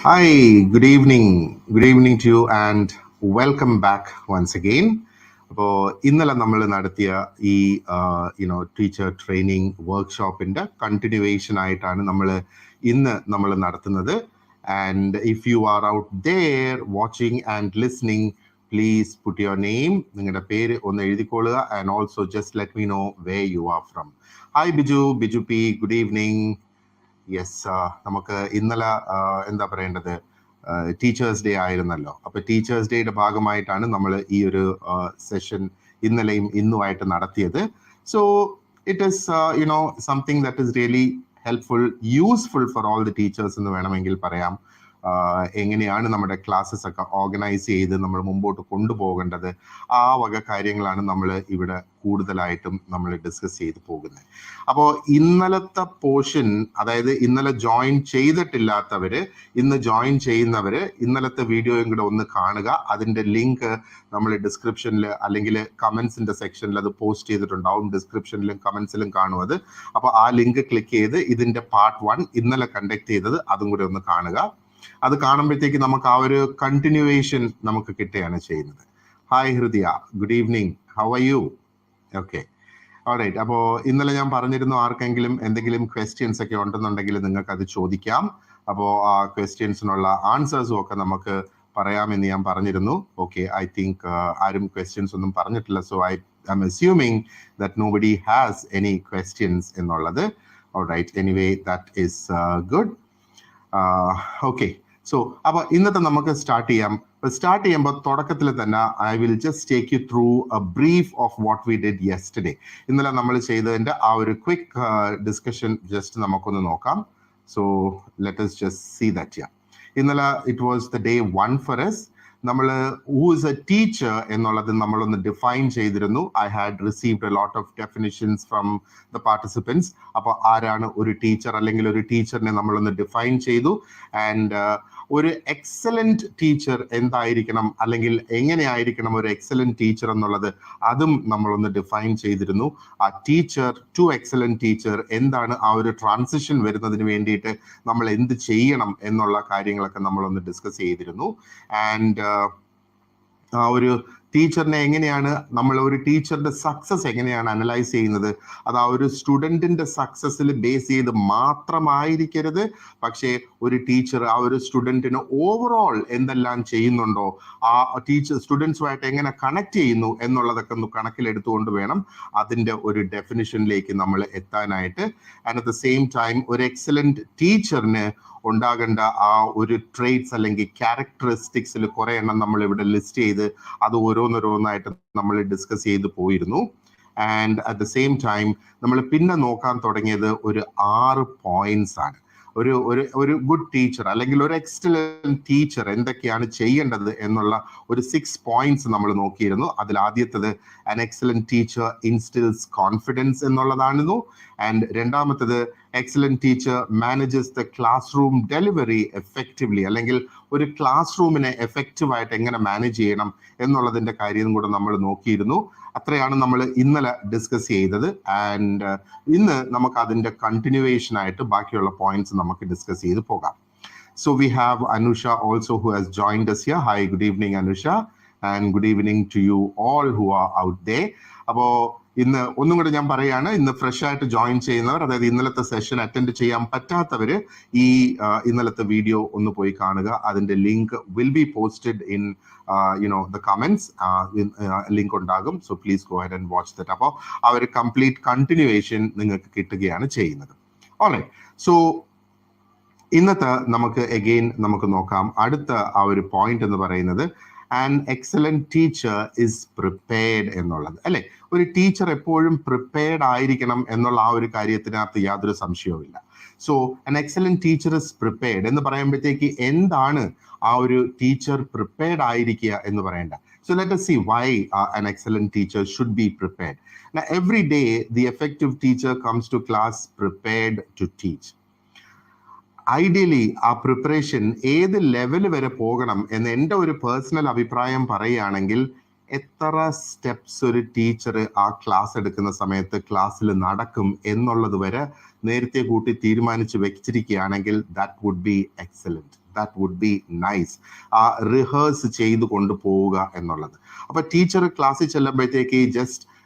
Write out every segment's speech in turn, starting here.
Hi, good evening. Good evening to you and welcome back once again. അപ്പോൾ ഇന്നലെ നമ്മൾ നടത്തിയ ഈ ടീച്ചർ ട്രെയിനിങ് വർക്ക്ഷോപ്പിന്റെ കണ്ടിന്യൂവേഷൻ ആയിട്ടാണ് ഇന്ന് നമ്മൾ നടത്തുന്നത്. And if you are out there watching and listening, please put your name, നിങ്ങളുടെ പേര് ഒന്ന് എഴുതിക്കൊള്ളുക. And also just let me know where you are from. Hi Biju P, good evening. Yes, നമുക്ക് ഇന്നലെ എന്താ പറയേണ്ടത്, ടീച്ചേഴ്സ് ഡേ ആയിരുന്നല്ലോ. അപ്പൊ ടീച്ചേഴ്സ് ഡേയുടെ ഭാഗമായിട്ടാണ് നമ്മൾ ഈ ഒരു സെഷൻ ഇന്നലെയും ഇന്നുമായിട്ട് നടത്തിയത്. So it is something that is really helpful, useful for all the teachers എന്ന് വേണമെങ്കിൽ പറയാം. എങ്ങനെയാണ് നമ്മുടെ ക്ലാസ്സസ് ഒക്കെ ഓർഗനൈസ് ചെയ്ത് നമ്മൾ മുമ്പോട്ട് കൊണ്ടുപോകേണ്ടത്, ആ വക കാര്യങ്ങളാണ് നമ്മൾ ഇവിടെ കൂടുതലായിട്ടും നമ്മൾ ഡിസ്കസ് ചെയ്ത് പോകുന്നത്. അപ്പോൾ ഇന്നലത്തെ പോർഷൻ, അതായത് ഇന്നലെ ജോയിൻ ചെയ്തിട്ടില്ലാത്തവര്, ഇന്ന് ജോയിൻ ചെയ്യുന്നവര് ഇന്നലത്തെ വീഡിയോയും കൂടെ ഒന്ന് കാണുക. അതിന്റെ ലിങ്ക് നമ്മൾ ഡിസ്ക്രിപ്ഷനിൽ അല്ലെങ്കിൽ കമന്റ്സിന്റെ സെക്ഷനിൽ അത് പോസ്റ്റ് ചെയ്തിട്ടുണ്ടാവും. ഡിസ്ക്രിപ്ഷനിലും കമന്റ്സിലും കാണും അത്. അപ്പോൾ ആ ലിങ്ക് ക്ലിക്ക് ചെയ്ത് ഇതിന്റെ പാർട്ട് 1 ഇന്നലെ കണ്ടക്ട് ചെയ്തത് അതും കൂടെ ഒന്ന് കാണുക. അത് കാണുമ്പോഴത്തേക്ക് നമുക്ക് ആ ഒരു കണ്ടിന്യൂവേഷൻ നമുക്ക് കിട്ടുകയാണ് ചെയ്യുന്നത്. Hi Hridaya, good evening, how are you? Okay, alright. അപ്പോൾ ഇന്നലെ ഞാൻ പറഞ്ഞിരുന്നു, ആർക്കെങ്കിലും എന്തെങ്കിലും ക്വസ്റ്റ്യൻസ് ഒക്കെ ഉണ്ടെന്നുണ്ടെങ്കിൽ നിങ്ങൾക്ക് അത് ചോദിക്കാം. അപ്പോൾ ആ ക്വസ്റ്റ്യൻസിനുള്ള ആൻസേഴ്സും ഒക്കെ നമുക്ക് പറയാമെന്ന് ഞാൻ പറഞ്ഞിരുന്നു. ഓക്കെ, ഐ തിങ്ക് ആരും ക്വസ്റ്റ്യൻസ് ഒന്നും പറഞ്ഞിട്ടില്ല. So I am assuming that nobody has any questions എന്നുള്ളത്. Alright, anyway that is good. Okay, so അപ്പോൾ ഇന്നത്തെ നമുക്ക് സ്റ്റാർട്ട് ചെയ്യാം. സ്റ്റാർട്ട് ചെയ്യുമ്പോൾ തുടക്കത്തിൽ തന്നെ I will just take you through a brief of what we did yesterday. ഇന്നലെ നമ്മൾ ചെയ്തതിന്റെ ആ ഒരു ക്വിക്ക് ഡിസ്കഷൻ ജസ്റ്റ് നമുക്കൊന്ന് നോക്കാം. So let us just see that. Yeah, ഇന്നലെ it was the day 1 for us. നമ്മൾ ഹൂ ഇസ് എ ടീച്ചർ എന്നുള്ളത് നമ്മളൊന്ന് ഡിഫൈൻ ചെയ്തിരുന്നു. I had received A lot of definitions from the participants. അപ്പോൾ ആരാണ് ഒരു ടീച്ചർ, അല്ലെങ്കിൽ ഒരു ടീച്ചറിനെ നമ്മളൊന്ന് ഡിഫൈൻ ചെയ്തു. ആൻഡ് ഒരു എക്സലന്റ് ടീച്ചർ എന്തായിരിക്കണം, അല്ലെങ്കിൽ എങ്ങനെയായിരിക്കണം ഒരു എക്സലന്റ് ടീച്ചർ എന്നുള്ളത് അതും നമ്മളൊന്ന് ഡിഫൈൻ ചെയ്തിരുന്നു. ആ ടീച്ചർ ടു എക്സലന്റ് ടീച്ചർ എന്താണ്, ആ ഒരു ട്രാൻസിഷൻ വരുന്നതിന് വേണ്ടിയിട്ട് നമ്മൾ എന്ത് ചെയ്യണം എന്നുള്ള കാര്യങ്ങളൊക്കെ നമ്മളൊന്ന് ഡിസ്കസ് ചെയ്തിരുന്നു. ആൻഡ് ആ ഒരു ടീച്ചറിനെ എങ്ങനെയാണ് നമ്മൾ, ഒരു ടീച്ചറുടെ സക്സസ് എങ്ങനെയാണ് അനലൈസ് ചെയ്യുന്നത്, അത് ആ ഒരു സ്റ്റുഡൻറ്റിന്റെ സക്സസിൽ ബേസ് ചെയ്ത് മാത്രമായിരിക്കരുത്. പക്ഷേ ഒരു ടീച്ചർ ആ ഒരു സ്റ്റുഡൻറ്റിന് ഓവറോൾ എന്തെല്ലാം ചെയ്യുന്നുണ്ടോ, ആ ടീച്ചർ സ്റ്റുഡൻസുമായിട്ട് എങ്ങനെ കണക്ട് ചെയ്യുന്നു എന്നുള്ളതൊക്കെ ഒന്ന് കണക്കിലെടുത്തുകൊണ്ട് വേണം അതിൻ്റെ ഒരു ഡെഫിനിഷനിലേക്ക് നമ്മൾ എത്താനായിട്ട്. And at the same time ഒരു എക്സലന്റ് ടീച്ചറിന് ഉണ്ടാകേണ്ട ആ ഒരു ട്രേറ്റ്സ് അല്ലെങ്കിൽ ക്യാരക്ടറിസ്റ്റിക്സിൽ കുറെ എണ്ണം നമ്മൾ ഇവിടെ ലിസ്റ്റ് ചെയ്ത് അത് ഓരോന്നോരോന്നായിട്ട് നമ്മൾ ഡിസ്കസ് ചെയ്ത് പോയിരുന്നു. And at the same time നമ്മൾ പിന്നെ നോക്കാൻ തുടങ്ങിയത് ഒരു 6 പോയിന്റ്സ് ആണ്. ഒരു ഗുഡ് ടീച്ചർ അല്ലെങ്കിൽ ഒരു എക്സലന്റ് ടീച്ചർ എന്തൊക്കെയാണ് ചെയ്യേണ്ടത് എന്നുള്ള ഒരു 6 പോയിന്റ്സ് നമ്മൾ നോക്കിയിരുന്നു. അതിൽ ആദ്യത്തത് an excellent teacher instills confidence എന്നുള്ളതായിരുന്നു. ആൻഡ് രണ്ടാമത്തത് excellent teacher manages the classroom delivery effectively, അല്ലെങ്കിൽ ഒരു ക്ലാസ് റൂമിനെ എഫക്റ്റീവ് ആയിട്ട് എങ്ങനെ മാനേജ് ചെയ്യണം എന്നുള്ളതിന്റെ കാര്യം കൂടെ നമ്മൾ നോക്കിയിരുന്നു. അത്രയാണ് നമ്മൾ ഇന്നലെ ഡിസ്കസ് ചെയ്തത്. ആൻഡ് ഇന്ന് നമുക്ക് അതിന്റെ കണ്ടിന്യൂവേഷൻ ആയിട്ട് ബാക്കിയുള്ള പോയിന്റ്സ് നമുക്ക് ഡിസ്കസ് ചെയ്ത് പോകാം. So we have Anusha also who has joined us here. Hi, good evening Anusha, and good evening to you all who are out there. അപ്പോൾ ഇന്ന് ഒന്നും കൂടെ ഞാൻ പറയാണ്, ഇന്ന് ഫ്രഷ് ആയിട്ട് ജോയിൻ ചെയ്യുന്നവർ, അതായത് ഇന്നലത്തെ സെഷൻ അറ്റൻഡ് ചെയ്യാൻ പറ്റാത്തവര് ഈ ഇന്നലത്തെ വീഡിയോ ഒന്ന് പോയി കാണുക. അതിന്റെ link will be posted in the comments. Link ഉണ്ടാകും. So please go ahead and watch that. അപ്പോൾ ആ ഒരു കംപ്ലീറ്റ് കണ്ടിന്യൂവേഷൻ നിങ്ങൾക്ക് കിട്ടുകയാണ് ചെയ്യുന്നത്. ഓൾറൈറ്റ്, സോ ഇന്നത്തെ നമുക്ക് അഗെയിൻ നമുക്ക് നോക്കാം. അടുത്ത ആ ഒരു പോയിന്റ് എന്ന് പറയുന്നത് an excellent teacher is prepared എന്നുള്ളത്, അല്ലെ? ഒരു ടീച്ചർ എപ്പോഴും പ്രിപ്പയർഡ് ആയിരിക്കണം എന്നുള്ള ആ ഒരു കാര്യത്തിനകത്ത് യാതൊരു സംശയവുമില്ല. So an excellent teacher is prepared എന്ന് പറയുമ്പോഴത്തേക്ക് എന്താണ് ആ ഒരു ടീച്ചർ പ്രിപ്പയർഡ് ആയിരിക്കുക എന്ന് പറയേണ്ട. So let us see why an excellent teacher should be prepared. Now every day the effective teacher comes to class prepared to teach. Ideally ആ preparation ഏത് ലെവൽ വരെ പോകണം എന്ന് എൻ്റെ ഒരു പേഴ്സണൽ അഭിപ്രായം പറയുകയാണെങ്കിൽ, എത്ര സ്റ്റെപ്സ് ഒരു ടീച്ചർ ആ ക്ലാസ് എടുക്കുന്ന സമയത്ത് ക്ലാസ്സിൽ നടക്കും എന്നുള്ളത് വരെ നേരത്തെ കൂട്ടി തീരുമാനിച്ച് വെച്ചിരിക്കുകയാണെങ്കിൽ that would be excellent. that would be nice. Rehearse ചെയ്ത് കൊണ്ടുപോവുക എന്നുള്ളത്. അപ്പൊ ടീച്ചർ ക്ലാസ്സിൽ ചെല്ലുമ്പോഴത്തേക്ക്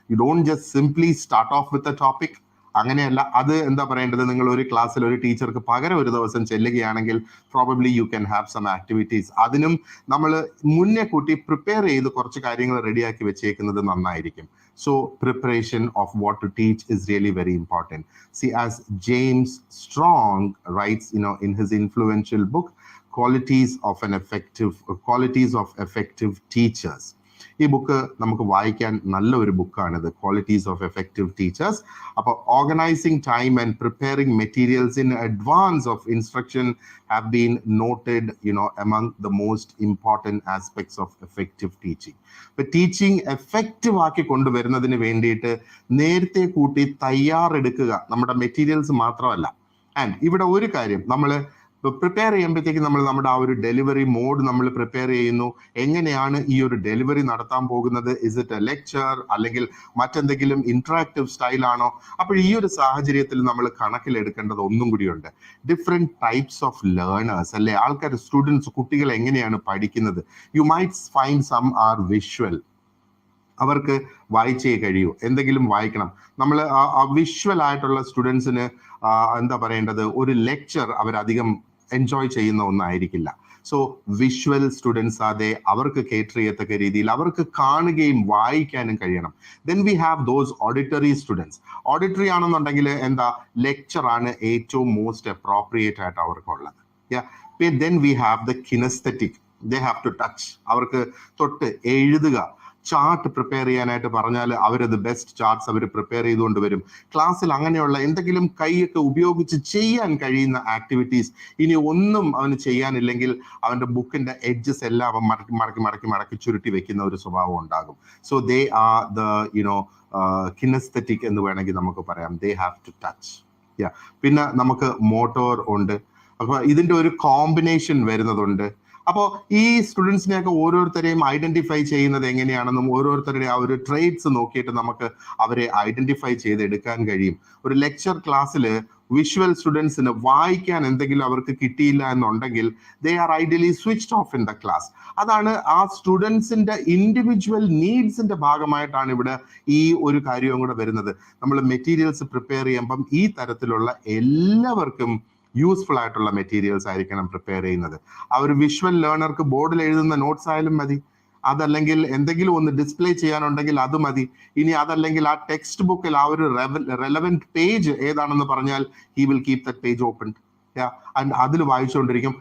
you don't just simply start off with a topic. അങ്ങനെയല്ല, അത് എന്താ പറയേണ്ടത്, നിങ്ങൾ ഒരു ക്ലാസ്സിൽ ഒരു ടീച്ചർക്ക് പകരം ഒരു ദിവസം ചെല്ലുകയാണെങ്കിൽ probably you can have some activities. അതിനും നമ്മൾ മുന്നേ കൂട്ടി പ്രിപ്പയർ ചെയ്ത് കുറച്ച് കാര്യങ്ങൾ റെഡിയാക്കി വെച്ചേക്കുന്നത് നന്നായിരിക്കും. So preparation of what to teach is really very important. See, as James Strong writes, in his influential book, Qualities of Effective Teachers. ഈ ബുക്ക് നമുക്ക് വായിക്കാൻ നല്ലൊരു ബുക്കാണിത്, ക്വാളിറ്റീസ് ഓഫ് എഫക്റ്റീവ് ടീച്ചേഴ്സ്. അപ്പോൾ organising time and preparing materials in advance of instruction have been noted among the most important aspects of effective teaching. ഇപ്പൊ teaching effective ആക്കി കൊണ്ടുവരുന്നതിന് വേണ്ടിയിട്ട് നേരത്തെ കൂട്ടി തയ്യാറെടുക്കുക നമ്മുടെ മെറ്റീരിയൽസ് മാത്രമല്ല. ആൻഡ് ഇവിടെ ഒരു കാര്യം, നമ്മൾ പ്രിപ്പയർ ചെയ്യുമ്പോഴത്തേക്ക് നമ്മൾ നമ്മുടെ ആ ഒരു ഡെലിവറി മോഡ് നമ്മൾ പ്രിപ്പയർ ചെയ്യുന്നു. എങ്ങനെയാണ് ഈ ഒരു ഡെലിവറി നടത്താൻ പോകുന്നത്? ഇസ് ഇറ്റ് എ ലെക്ചർ അല്ലെങ്കിൽ മറ്റെന്തെങ്കിലും ഇന്ററാക്റ്റീവ് സ്റ്റൈലാണോ? അപ്പോൾ ഈ ഒരു സാഹചര്യത്തിൽ നമ്മൾ കണക്കിലെടുക്കേണ്ടത് ഒന്നും കൂടിയുണ്ട്. ഡിഫറെന്റ് ടൈപ്സ് ഓഫ് ലേണേഴ്സ് അല്ലെ, ആൾക്കാർ, സ്റ്റുഡൻസ്, കുട്ടികൾ എങ്ങനെയാണ് പഠിക്കുന്നത്? You might find some are visual. അവർക്ക് വായിച്ചേ കഴിയൂ, എന്തെങ്കിലും വായിക്കണം. നമ്മൾ വിഷ്വൽ ആയിട്ടുള്ള സ്റ്റുഡൻസിന് എന്താ പറയേണ്ടത്, ഒരു ലെക്ചർ അവരധികം എൻജോയ് ചെയ്യുന്ന ഒന്നായിരിക്കില്ല. സോ വിഷ്വൽ സ്റ്റുഡൻസ് അതെ, അവർക്ക് കേറ്റർ ചെയ്യത്തക്ക രീതിയിൽ അവർക്ക് കാണുകയും വായിക്കാനും കഴിയണം. Then we have those auditory students. Auditory ആണെന്നുണ്ടെങ്കിൽ എന്താ, ലെക്ചർ ആണ് ഏറ്റവും മോസ്റ്റ് അപ്രോപ്രിയേറ്റ് ആയിട്ട് അവർക്കുള്ളത്. Then we have the kinesthetic. They have to touch. അവർക്ക് തൊട്ട് എഴുതുക, ചാർട്ട് പ്രിപ്പയർ ചെയ്യാനായിട്ട് പറഞ്ഞാൽ അവരത് ബെസ്റ്റ് ചാർട്ട്സ് അവർ പ്രിപ്പയർ ചെയ്തുകൊണ്ട് വരും. ക്ലാസ്സിൽ അങ്ങനെയുള്ള എന്തെങ്കിലും കൈയൊക്കെ ഉപയോഗിച്ച് ചെയ്യാൻ കഴിയുന്ന ആക്ടിവിറ്റീസ്. ഇനി ഒന്നും അവന് ചെയ്യാനില്ലെങ്കിൽ അവന്റെ ബുക്കിന്റെ എഡ്ജസ് എല്ലാം അവൻ മടക്കി ചുരുട്ടി വെക്കുന്ന ഒരു സ്വഭാവം ഉണ്ടാകും. So they are the kinesthetic എന്ന് വേണമെങ്കിൽ നമുക്ക് പറയാം. They have to touch. പിന്നെ നമുക്ക് മോട്ടോർ ഉണ്ട്. അപ്പൊ ഇതിന്റെ ഒരു കോമ്പിനേഷൻ വരുന്നതുണ്ട്. അപ്പോൾ ഈ സ്റ്റുഡൻസിനെയൊക്കെ ഓരോരുത്തരെയും ഐഡന്റിഫൈ ചെയ്യുന്നത് എങ്ങനെയാണെന്നും ഓരോരുത്തരുടെ ആ ഒരു ട്രേറ്റ്സ് നോക്കിയിട്ട് നമുക്ക് അവരെ ഐഡന്റിഫൈ ചെയ്തെടുക്കാൻ കഴിയും. ഒരു ലെക്ചർ ക്ലാസ്സിൽ വിഷ്വൽ സ്റ്റുഡൻസിന് വായിക്കാൻ എന്തെങ്കിലും അവർക്ക് കിട്ടിയില്ല എന്നുണ്ടെങ്കിൽ they are ideally switched off in the class. അതാണ് ആ സ്റ്റുഡൻസിന്റെ ഇൻഡിവിജ്വൽ നീഡ്സിന്റെ ഭാഗമായിട്ടാണ് ഇവിടെ ഈ ഒരു കാര്യവും കൂടെ വരുന്നത്. നമ്മൾ മെറ്റീരിയൽസ് പ്രിപ്പയർ ചെയ്യുമ്പം ഈ തരത്തിലുള്ള എല്ലാവർക്കും യൂസ്ഫുൾ ആയിട്ടുള്ള മെറ്റീരിയൽസ് ആയിരിക്കണം പ്രിപ്പയർ ചെയ്യുന്നത്. ആ ഒരു വിഷ്വൽ ലേണർക്ക് ബോർഡിൽ എഴുതുന്ന നോട്ട്സ് ആയാലും മതി, അതല്ലെങ്കിൽ എന്തെങ്കിലും ഒന്ന് ഡിസ്പ്ലേ ചെയ്യാനുണ്ടെങ്കിൽ അത് മതി. ഇനി അതല്ലെങ്കിൽ ആ ടെക്സ്റ്റ് ബുക്കിൽ ആ ഒരു റെലവെന്റ് പേജ് ഏതാണെന്ന് പറഞ്ഞാൽ he will keep that page open. And അതിൽ വായിച്ചുകൊണ്ടിരിക്കും.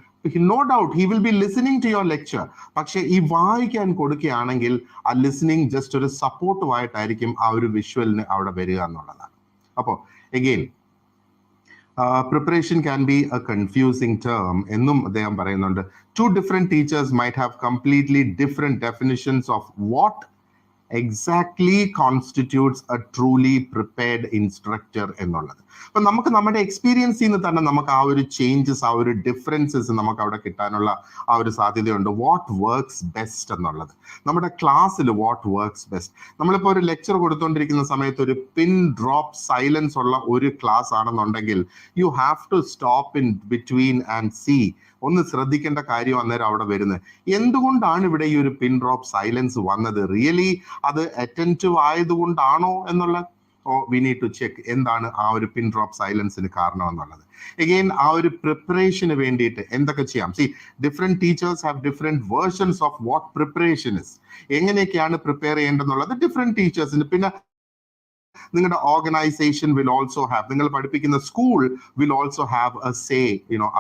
No doubt he will be listening to your lecture. പക്ഷെ ഈ വായിക്കാൻ കൊടുക്കുകയാണെങ്കിൽ ആ ലിസണിങ് ജസ്റ്റ് ഒരു സപ്പോർട്ടുമായിട്ടായിരിക്കും ആ ഒരു വിഷ്വലിന് അവിടെ വരിക എന്നുള്ളതാണ്. അപ്പോൾ again preparation can be a confusing term എന്നും അദ്ദേഹം പറയുന്നുണ്ട്. Two different teachers might have completely different definitions of what exactly constitutes a truly prepared instructor എന്നുള്ളത്. അപ്പൊ നമുക്ക് നമ്മുടെ എക്സ്പീരിയൻസിൽ നിന്ന് തന്നെ നമുക്ക് ആ ഒരു ചേഞ്ചസ്, ആ ഒരു ഡിഫറൻസസ് നമുക്ക് അവിടെ കിട്ടാനുള്ള ആ ഒരു സാധ്യതയുണ്ട്. വാട്ട് വർക്ക്സ് ബെസ്റ്റ് എന്നുള്ളത്, നമ്മുടെ ക്ലാസ്സിൽ വാട്ട് വർക്ക്സ് ബെസ്റ്റ്. നമ്മളിപ്പോൾ ഒരു ലെക്ചർ കൊടുത്തുകൊണ്ടിരിക്കുന്ന സമയത്ത് ഒരു പിൻ ഡ്രോപ്പ് സൈലൻസ് ഉള്ള ഒരു ക്ലാസ് ആണെന്നുണ്ടെങ്കിൽ you have to stop in between and see. ഒന്ന് ശ്രദ്ധിക്കേണ്ട കാര്യം അന്നേരം അവിടെ വരുന്നത്, എന്തുകൊണ്ടാണ് ഇവിടെ ഈ ഒരു പിൻ ഡ്രോപ്പ് സൈലൻസ് വന്നത്? റിയലി അത് അറ്റൻറ്റീവ് ആയതുകൊണ്ടാണോ എന്നുള്ള വി നീഡ് ടു ചെക്ക് എന്താണ് ആ ഒരു പിൻ ഡ്രോപ്പ് സൈലൻസിന് കാരണം എന്നുള്ളത്. എഗെയിൻ ആ ഒരു പ്രിപ്പറേഷന് വേണ്ടിയിട്ട് എന്തൊക്കെ ചെയ്യാം? See, different teachers have different versions of what preparation is. എങ്ങനെയൊക്കെയാണ് പ്രിപ്പയർ ചെയ്യേണ്ടതെന്നുള്ളത് ഡിഫറെന്റ് ടീച്ചേഴ്സിന്. പിന്നെ നിങ്ങളുടെ ഓർഗനൈസേഷൻ വിൽ ഓൾസോ ഹാവ്, നിങ്ങൾ പഠിപ്പിക്കുന്ന school will also have a say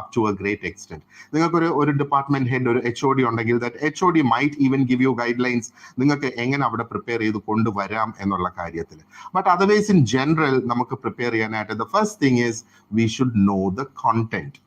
up to a great extent. നിങ്ങൾക്ക് ഒരു ഡിപ്പാർട്ട്മെന്റ് ഹെഡ്, ഒരു HOD ഉണ്ടെങ്കിൽ that HOD might even give you guidelines നിങ്ങൾക്ക് എങ്ങനെ അവിടെ പ്രിപ്പയർ ചെയ്ത് കൊണ്ടുവരാം എന്നുള്ള കാര്യത്തിൽ. ബട്ട് അതർവൈസ് ഇൻ ജനറൽ നമുക്ക് പ്രിപ്പയർ ചെയ്യാനായിട്ട് the first thing is we should know the content.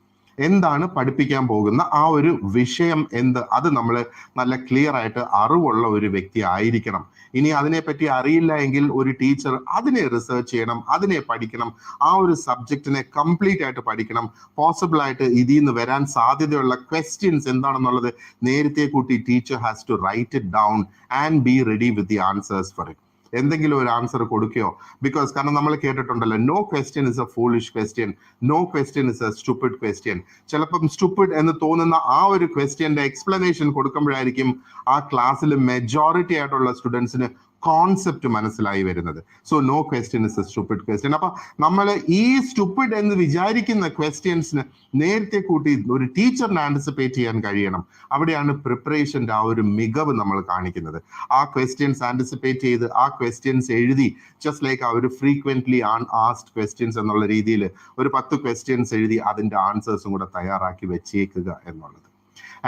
എന്താണ് പഠിപ്പിക്കാൻ പോകുന്ന ആ ഒരു വിഷയം എന്ത്, അത് നമ്മൾ നല്ല ക്ലിയർ ആയിട്ട് അറിവുള്ള ഒരു വ്യക്തി ആയിരിക്കണം. ഇനി അതിനെപ്പറ്റി അറിയില്ല എങ്കിൽ ഒരു ടീച്ചർ അതിനെ റിസർച്ച് ചെയ്യണം, അതിനെ പഠിക്കണം, ആ ഒരു സബ്ജക്റ്റിനെ കംപ്ലീറ്റ് ആയിട്ട് പഠിക്കണം. പോസിബിൾ ആയിട്ട് ഇതിൽ നിന്ന് വരാൻ സാധ്യതയുള്ള ക്വസ്റ്റ്യൻസ് എന്താണെന്നുള്ളത് നേരത്തെ കൂട്ടി teacher has to write it down and be ready with the answers for it. എന്തെങ്കിലും ഒരു ആൻസർ കൊടുക്കുകയോ, ബിക്കോസ് കാരണം നമ്മൾ കേട്ടിട്ടുണ്ടല്ലോ, no question is a foolish question, no question is a stupid question. ചിലപ്പം സ്റ്റുപ്പിഡ് എന്ന് തോന്നുന്ന ആ ഒരു ക്വസ്റ്റ്യന്റെ എക്സ്പ്ലനേഷൻ കൊടുക്കുമ്പോഴായിരിക്കും ആ ക്ലാസ്സിൽ മെജോറിറ്റി ആയിട്ടുള്ള സ്റ്റുഡൻസിന് കോൺസെപ്റ്റ് മനസ്സിലായി വരുന്നത്. So no question is a stupid question. അപ്പൊ നമ്മൾ ഈ സ്റ്റുപ്പിഡ് എന്ന് വിചാരിക്കുന്ന ക്വസ്റ്റ്യൻസിന് നേരത്തെ കൂട്ടി ഒരു ടീച്ചറിന് ആൻറ്റിസിപ്പേറ്റ് ചെയ്യാൻ കഴിയണം. അവിടെയാണ് പ്രിപ്പറേഷന്റെ ആ ഒരു മികവ് നമ്മൾ കാണിക്കുന്നത്. ആ ക്വസ്റ്റ്യൻസ് ആൻറ്റിസിപ്പേറ്റ് ചെയ്ത് ആ ക്വസ്റ്റ്യൻസ് എഴുതി, ജസ്റ്റ് ലൈക്ക് ആ ഒരു ഫ്രീക്വന്റ്ലി ആസ്ക്ഡ് ക്വസ്റ്റ്യൻസ് എന്നുള്ള രീതിയിൽ ഒരു 10 ക്വസ്റ്റ്യൻസ് എഴുതി അതിന്റെ ആൻസേഴ്സും കൂടെ തയ്യാറാക്കി വെച്ചേക്കുക എന്നുള്ളത്.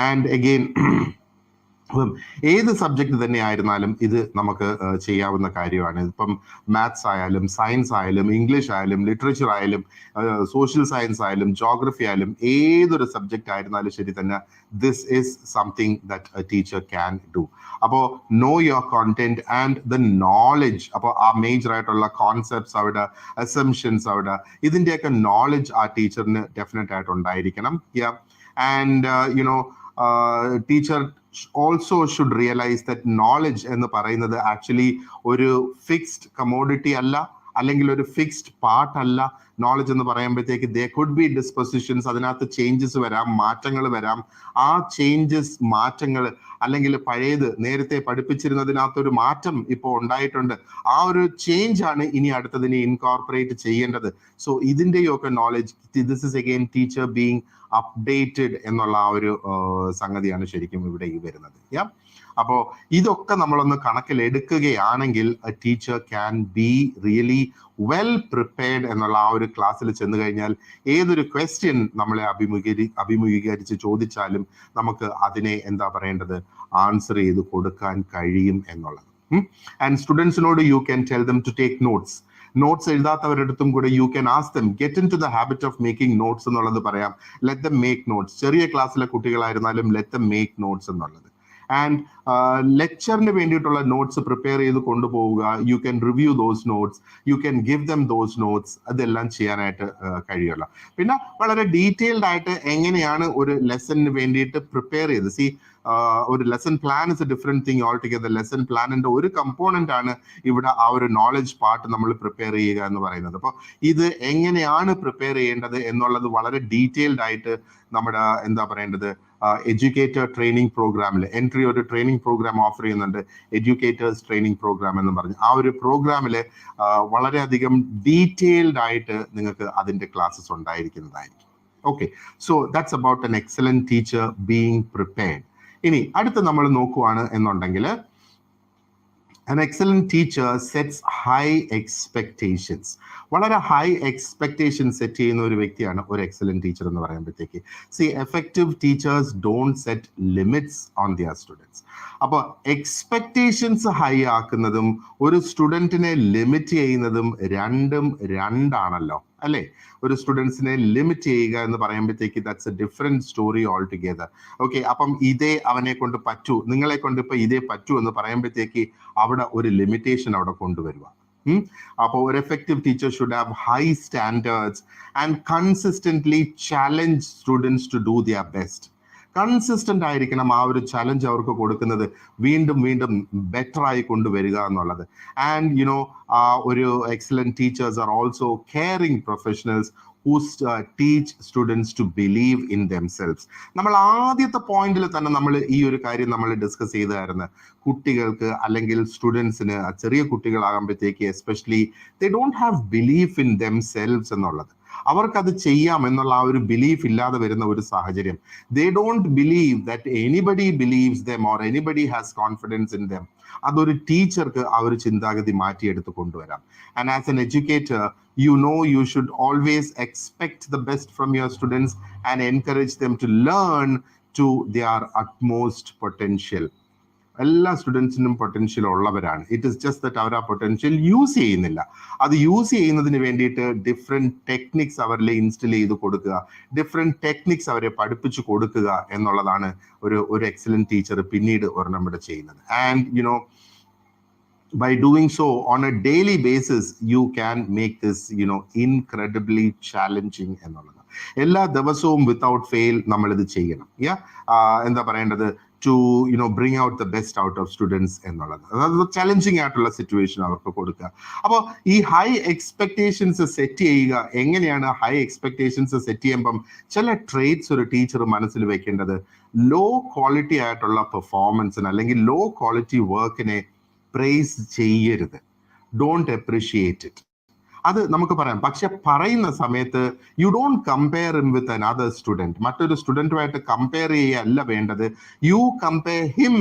ആൻഡ് അഗെയിൻ, ഏത് സബ്ജക്ട് തന്നെ ആയിരുന്നാലും ഇത് നമുക്ക് ചെയ്യാവുന്ന കാര്യമാണ്. ഇപ്പം മാത്സ് ആയാലും സയൻസ് ആയാലും ഇംഗ്ലീഷ് ആയാലും ലിറ്ററേച്ചർ ആയാലും സോഷ്യൽ സയൻസ് ആയാലും ജോഗ്രഫി ആയാലും ഏതൊരു സബ്ജക്റ്റ് ആയിരുന്നാലും ശരി തന്നെ, this is something that a teacher can do. അപ്പോൾ know your content and the knowledge. അപ്പോൾ ആ മേജർ ആയിട്ടുള്ള കോൺസെപ്റ്റ്സ് അവിടെ, അസംഷൻസ് അവിടെ, ഇതിൻ്റെയൊക്കെ നോളജ് ആ ടീച്ചറിന് ഡെഫിനറ്റ് ആയിട്ട് ഉണ്ടായിരിക്കണം. And you know teacher also should realize that knowledge എന്ന് പറയുന്നത് ആക്ച്വലി ഒരു ഫിക്സ്ഡ് കമോഡിറ്റി അല്ല, അല്ലെങ്കിൽ ഒരു ഫിക്സ്ഡ് പാർട്ട് അല്ല. നോളജ് എന്ന് പറയുമ്പോഴത്തേക്ക് ദേ കുഡ് ബി ഡിസ്പൊസിഷൻസ്, അതിനകത്ത് ചേഞ്ചസ് വരാം, മാറ്റങ്ങൾ വരാം. ആ ചേഞ്ചസ്, മാറ്റങ്ങൾ, അല്ലെങ്കിൽ പഴയത് നേരത്തെ പഠിപ്പിച്ചിരുന്നതിനകത്തൊരു മാറ്റം ഇപ്പോൾ ഉണ്ടായിട്ടുണ്ട്, ആ ഒരു ചേഞ്ച് ആണ് ഇനി അടുത്തതിനെ ഇൻകോർപ്പറേറ്റ് ചെയ്യേണ്ടത്. സോ ഇതിൻ്റെയൊക്കെ knowledge, this is again teacher being updated എന്നുള്ള ആ ഒരു സംഗതിയാണ് ശരിക്കും ഇവിടെ ഈ വരുന്നത്. അപ്പോൾ ഇതൊക്കെ നമ്മളൊന്ന് കണക്കിലെടുക്കുകയാണെങ്കിൽ teacher can be really well prepared എന്നുള്ള ആ ഒരു ക്ലാസ്സിൽ ചെന്ന് കഴിഞ്ഞാൽ ഏതൊരു ക്വസ്റ്റ്യൻ നമ്മളെ അഭിമുഖീകരിച്ച് ചോദിച്ചാലും നമുക്ക് അതിനെ എന്താ പറയേണ്ടത്, ആൻസർ ചെയ്ത് കൊടുക്കാൻ കഴിയും എന്നുള്ളത്. ആൻഡ് സ്റ്റുഡൻസിനോട് you can tell them to take notes. Notes എഴുതാത്തവരുടെ അടുത്തും കൂടെ you can ask them get into the habit of making notes എന്നുള്ളത് പറയാം. Let them make notes. ചെറിയ ക്ലാസ്സിലെ കുട്ടികളായിരുന്നാലും ലെറ്റ് ദം മേക്ക് നോട്ട്സ് എന്നുള്ളത്. ആൻഡ് ലെക്ചറിന് വേണ്ടിയിട്ടുള്ള നോട്ട്സ് പ്രിപ്പയർ ചെയ്ത് കൊണ്ടുപോവുക. You can review those notes, you can give them those notes. അതെല്ലാം ചെയ്യാനായിട്ട് കഴിയുമല്ലോ. പിന്നെ വളരെ ഡീറ്റെയിൽഡ് ആയിട്ട് എങ്ങനെയാണ് ഒരു ലെസണിന് വേണ്ടിയിട്ട് പ്രിപ്പയർ ചെയ്ത്, ഒരു lesson plan is a different thing altogether. Lesson പ്ലാനിന്റെ ഒരു കമ്പോണന്റ് ആണ് ഇവിടെ ആ ഒരു നോളജ് പാർട്ട് നമ്മൾ പ്രിപ്പയർ ചെയ്യുക എന്ന് പറയുന്നത്. അപ്പോൾ ഇത് എങ്ങനെയാണ് പ്രിപ്പയർ ചെയ്യേണ്ടത് എന്നുള്ളത് വളരെ ഡീറ്റെയിൽഡ് ആയിട്ട് നമ്മുടെ എന്താ പറയേണ്ടത് എഡ്യൂക്കേറ്റർ ട്രെയിനിങ് പ്രോഗ്രാമിൽ, എൻട്രി ഒരു ട്രെയിനിങ് പ്രോഗ്രാം ഓഫർ ചെയ്യുന്നുണ്ട്, എഡ്യൂക്കേറ്റേഴ്സ് ട്രെയിനിങ് പ്രോഗ്രാം എന്ന് പറഞ്ഞ്. ആ ഒരു പ്രോഗ്രാമിൽ വളരെയധികം ഡീറ്റെയിൽഡ് ആയിട്ട് നിങ്ങൾക്ക് അതിന്റെ ക്ലാസ്സസ് ഉണ്ടായിരിക്കുന്നതായിരിക്കും. Okay, so that's about an excellent teacher being prepared. ഇനി അടുത്ത് നമ്മൾ നോക്കുവാണ് എന്നുണ്ടെങ്കിൽ, an excellent teacher sets high expectations. വളരെ ഹൈ എക്സ്പെക്ടേഷൻ സെറ്റ് ചെയ്യുന്ന ഒരു വ്യക്തിയാണ് ഒരു എക്സലന്റ് ടീച്ചർ എന്ന് പറയുമ്പോഴത്തേക്ക്. Effective teachers don't set limits on their students. അപ്പോൾ എക്സ്പെക്ടേഷൻസ് ഹൈ ആക്കുന്നതും ഒരു സ്റ്റുഡൻറ്റിനെ ലിമിറ്റ് ചെയ്യുന്നതും രണ്ടാണല്ലോ അല്ലേ? ഒരു സ്റ്റുഡൻസിനെ ലിമിറ്റ് ചെയ്യുക എന്ന് പറയുമ്പോഴത്തേക്ക് that's A different story all together. Okay, അപ്പം ഇതേ അവനെ കൊണ്ട് പറ്റൂ, നിങ്ങളെ കൊണ്ട് ഇപ്പൊ ഇതേ പറ്റൂ എന്ന് പറയുമ്പോഴത്തേക്ക് അവിടെ ഒരു ലിമിറ്റേഷൻ അവിടെ കൊണ്ടുവരിക. അപ്പോൾ ഒരു effective teacher should have high standards and consistently challenge students to do their best. Consistent ആയിരിക്കണം ആ ഒരു ചലഞ്ച് അവർക്ക് കൊടുക്കുന്നത്, വീണ്ടും വീണ്ടും ബെറ്റർ ആയി കൊണ്ടുവരിക എന്നുള്ളത്. ആൻഡ് യുനോ ഒരു excellent teachers are also caring professionals who teach students to believe in themselves. നമ്മൾ ആദ്യത്തെ പോയിന്റിൽ തന്നെ നമ്മൾ ഈ ഒരു കാര്യം നമ്മൾ ഡിസ്കസ് ചെയ്തായിരുന്നു. കുട്ടികൾക്ക് അല്ലെങ്കിൽ സ്റ്റുഡൻസിന്, ചെറിയ കുട്ടികളാകുമ്പോഴത്തേക്ക് especially they don't have belief in themselves എന്നുള്ളത്. അവർക്കത് ചെയ്യാം എന്നുള്ള ആ ഒരു ബിലീഫ് ഇല്ലാതെ വരുന്ന ഒരു സാഹചര്യം. They don't believe that anybody believes them or anybody has confidence in them. അതൊരു ടീച്ചർക്ക് ആ ഒരു ചിന്താഗതി മാറ്റിയെടുത്ത് കൊണ്ടുവരാം. And as an educator, you know you should always expect the best from your students and encourage them to learn to their utmost potential. എല്ലാ സ്റ്റുഡൻസിനും potential ഉള്ളവരാണ്. It is just that അവർ ആ പൊട്ടൻഷ്യൽ യൂസ് ചെയ്യുന്നില്ല. അത് use ചെയ്യുന്നതിന് വേണ്ടിയിട്ട് different techniques അവരിൽ ഇൻസ്റ്റൽ ചെയ്ത് കൊടുക്കുക, ഡിഫറെന്റ് ടെക്നിക്സ് അവരെ പഠിപ്പിച്ചു കൊടുക്കുക എന്നുള്ളതാണ് ഒരു എക്സലന്റ് ടീച്ചർ പിന്നീട് ഒരെണ്ണം ഇവിടെ ചെയ്യുന്നത്. And you know by doing so on a daily basis, you can make this, incredibly challenging എന്നുള്ളത്. എല്ലാ ദിവസവും വിത്തൗട്ട് ഫെയിൽ നമ്മൾ ഇത് ചെയ്യണം. എന്താ പറയേണ്ടത്, to bring out the best out of students എന്നുള്ളത്. അതായത് ചലഞ്ചിങ് ആയിട്ടുള്ള സിറ്റുവേഷൻ അവർക്ക് കൊടുക്കുക. അപ്പോൾ ഈ ഹൈ എക്സ്പെക്ടേഷൻസ് സെറ്റ് ചെയ്യുക, എങ്ങനെയാണ് ഹൈ എക്സ്പെക്ടേഷൻസ് സെറ്റ് ചെയ്യുമ്പം ചില ട്രേറ്റ്സ് ഒരു ടീച്ചർ മനസ്സിൽ വെക്കേണ്ടത്, ലോ ക്വാളിറ്റി ആയിട്ടുള്ള പെർഫോമൻസിന് അല്ലെങ്കിൽ ലോ ക്വാളിറ്റി വർക്കിനെ പ്രൈസ് ചെയ്യരുത്. Don't appreciate it. അത് നമുക്ക് പറയാം. പക്ഷെ പറയുന്ന സമയത്ത് you don't compare him with another student. മറ്റൊരു സ്റ്റുഡൻറ്റുമായിട്ട് കമ്പയർ ചെയ്യല്ല വേണ്ടത്. You compare him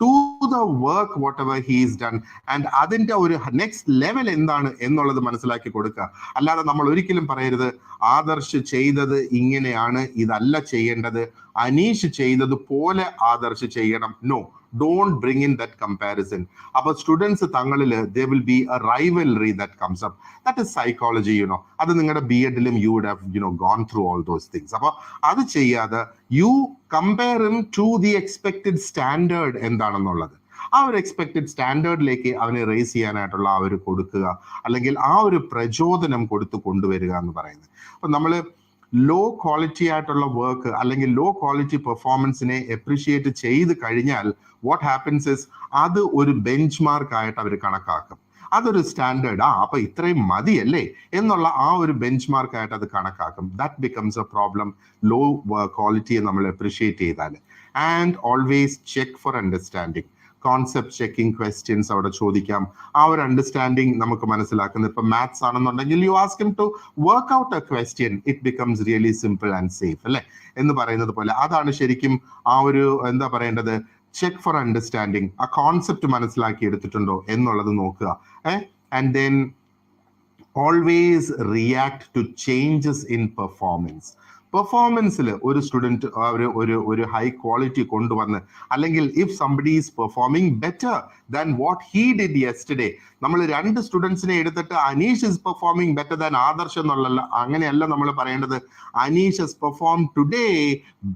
to the work whatever he is done, and അതിന്റെ ഒരു നെക്സ്റ്റ് ലെവൽ എന്താണ് എന്നുള്ളത് മനസ്സിലാക്കി കൊടുക്കുക. അല്ലാതെ നമ്മൾ ഒരിക്കലും പറയരുത് ആദർശ് ചെയ്തത് ഇങ്ങനെയാണ്, ഇതല്ല ചെയ്യേണ്ടത്, അനീഷ് ചെയ്തത് പോലെ ആദർശ് ചെയ്യണം. No, don't bring in that comparison. Our students തങ്ങളിൽ there will be a rivalry that comes up. That is psychology, അത് നിങ്ങളുടെ B.Ed you would have gone through all those things. അപ്പോൾ അത് ചെയ്യാതെ you compare him to the expected standard എന്താണെന്നുള്ളത്, ആ ഒരു expected സ്റ്റാൻഡേർഡിലേക്ക് അവനെ റേസ് ചെയ്യാനായിട്ടുള്ള ആ ഒരു കൊടുക്കുക, അല്ലെങ്കിൽ ആ ഒരു പ്രചോദനം കൊടുത്തു കൊണ്ടുവരിക എന്ന് പറയുന്നത്. അപ്പൊ നമ്മള് ലോ ക്വാളിറ്റി ആയിട്ടുള്ള വർക്ക് അല്ലെങ്കിൽ ലോ ക്വാളിറ്റി പെർഫോമൻസിനെ അപ്രിഷിയേറ്റ് ചെയ്ത് കഴിഞ്ഞാൽ വാട്ട് ഹാപ്പൻസ് ഇസ് അത് ഒരു ബെഞ്ച് മാർക്ക് ആയിട്ട് അവർ കണക്കാക്കും. അതൊരു സ്റ്റാൻഡേർഡ്, അപ്പൊ ഇത്രയും മതിയല്ലേ എന്നുള്ള ആ ഒരു ബെഞ്ച് മാർക്ക് ആയിട്ട് അത് കണക്കാക്കും. That becomes a problem low ക്വാളിറ്റിയെ നമ്മൾ അപ്രിഷിയേറ്റ് ചെയ്താൽ. And always check for understanding. Concept checking questions അവിടെ ചോദിക്കാം. ആ ഒരു അണ്ടർസ്റ്റാൻഡിങ് നമുക്ക് മനസ്സിലാക്കുന്നത്. ഇപ്പൊ മാത്സ് ആണെന്നുണ്ടെങ്കിൽ you ask him to work out a question, it becomes really simple and safe അല്ലെ എന്ന് പറയുന്നത് പോലെ. അതാണ് ശരിക്കും ആ ഒരു എന്താ പറയേണ്ടത്, ചെക്ക് ഫോർ അണ്ടർസ്റ്റാൻഡിങ്. ആ കോൺസെപ്റ്റ് മനസ്സിലാക്കി എടുത്തിട്ടുണ്ടോ എന്നുള്ളത് നോക്കുക. And then always react to changes in performance. പെർഫോമൻസിൽ ഒരു സ്റ്റുഡൻറ് ഒരു ഹൈ ക്വാളിറ്റി കൊണ്ടുവന്ന്, അല്ലെങ്കിൽ if somebody is performing better than what he did yesterday, നമ്മൾ രണ്ട് സ്റ്റുഡൻസിനെ എടുത്തിട്ട് Aneesh is performing better than Adarsh എന്നുള്ള അങ്ങനെയല്ല നമ്മൾ പറയേണ്ടത്. Aneesh has perform today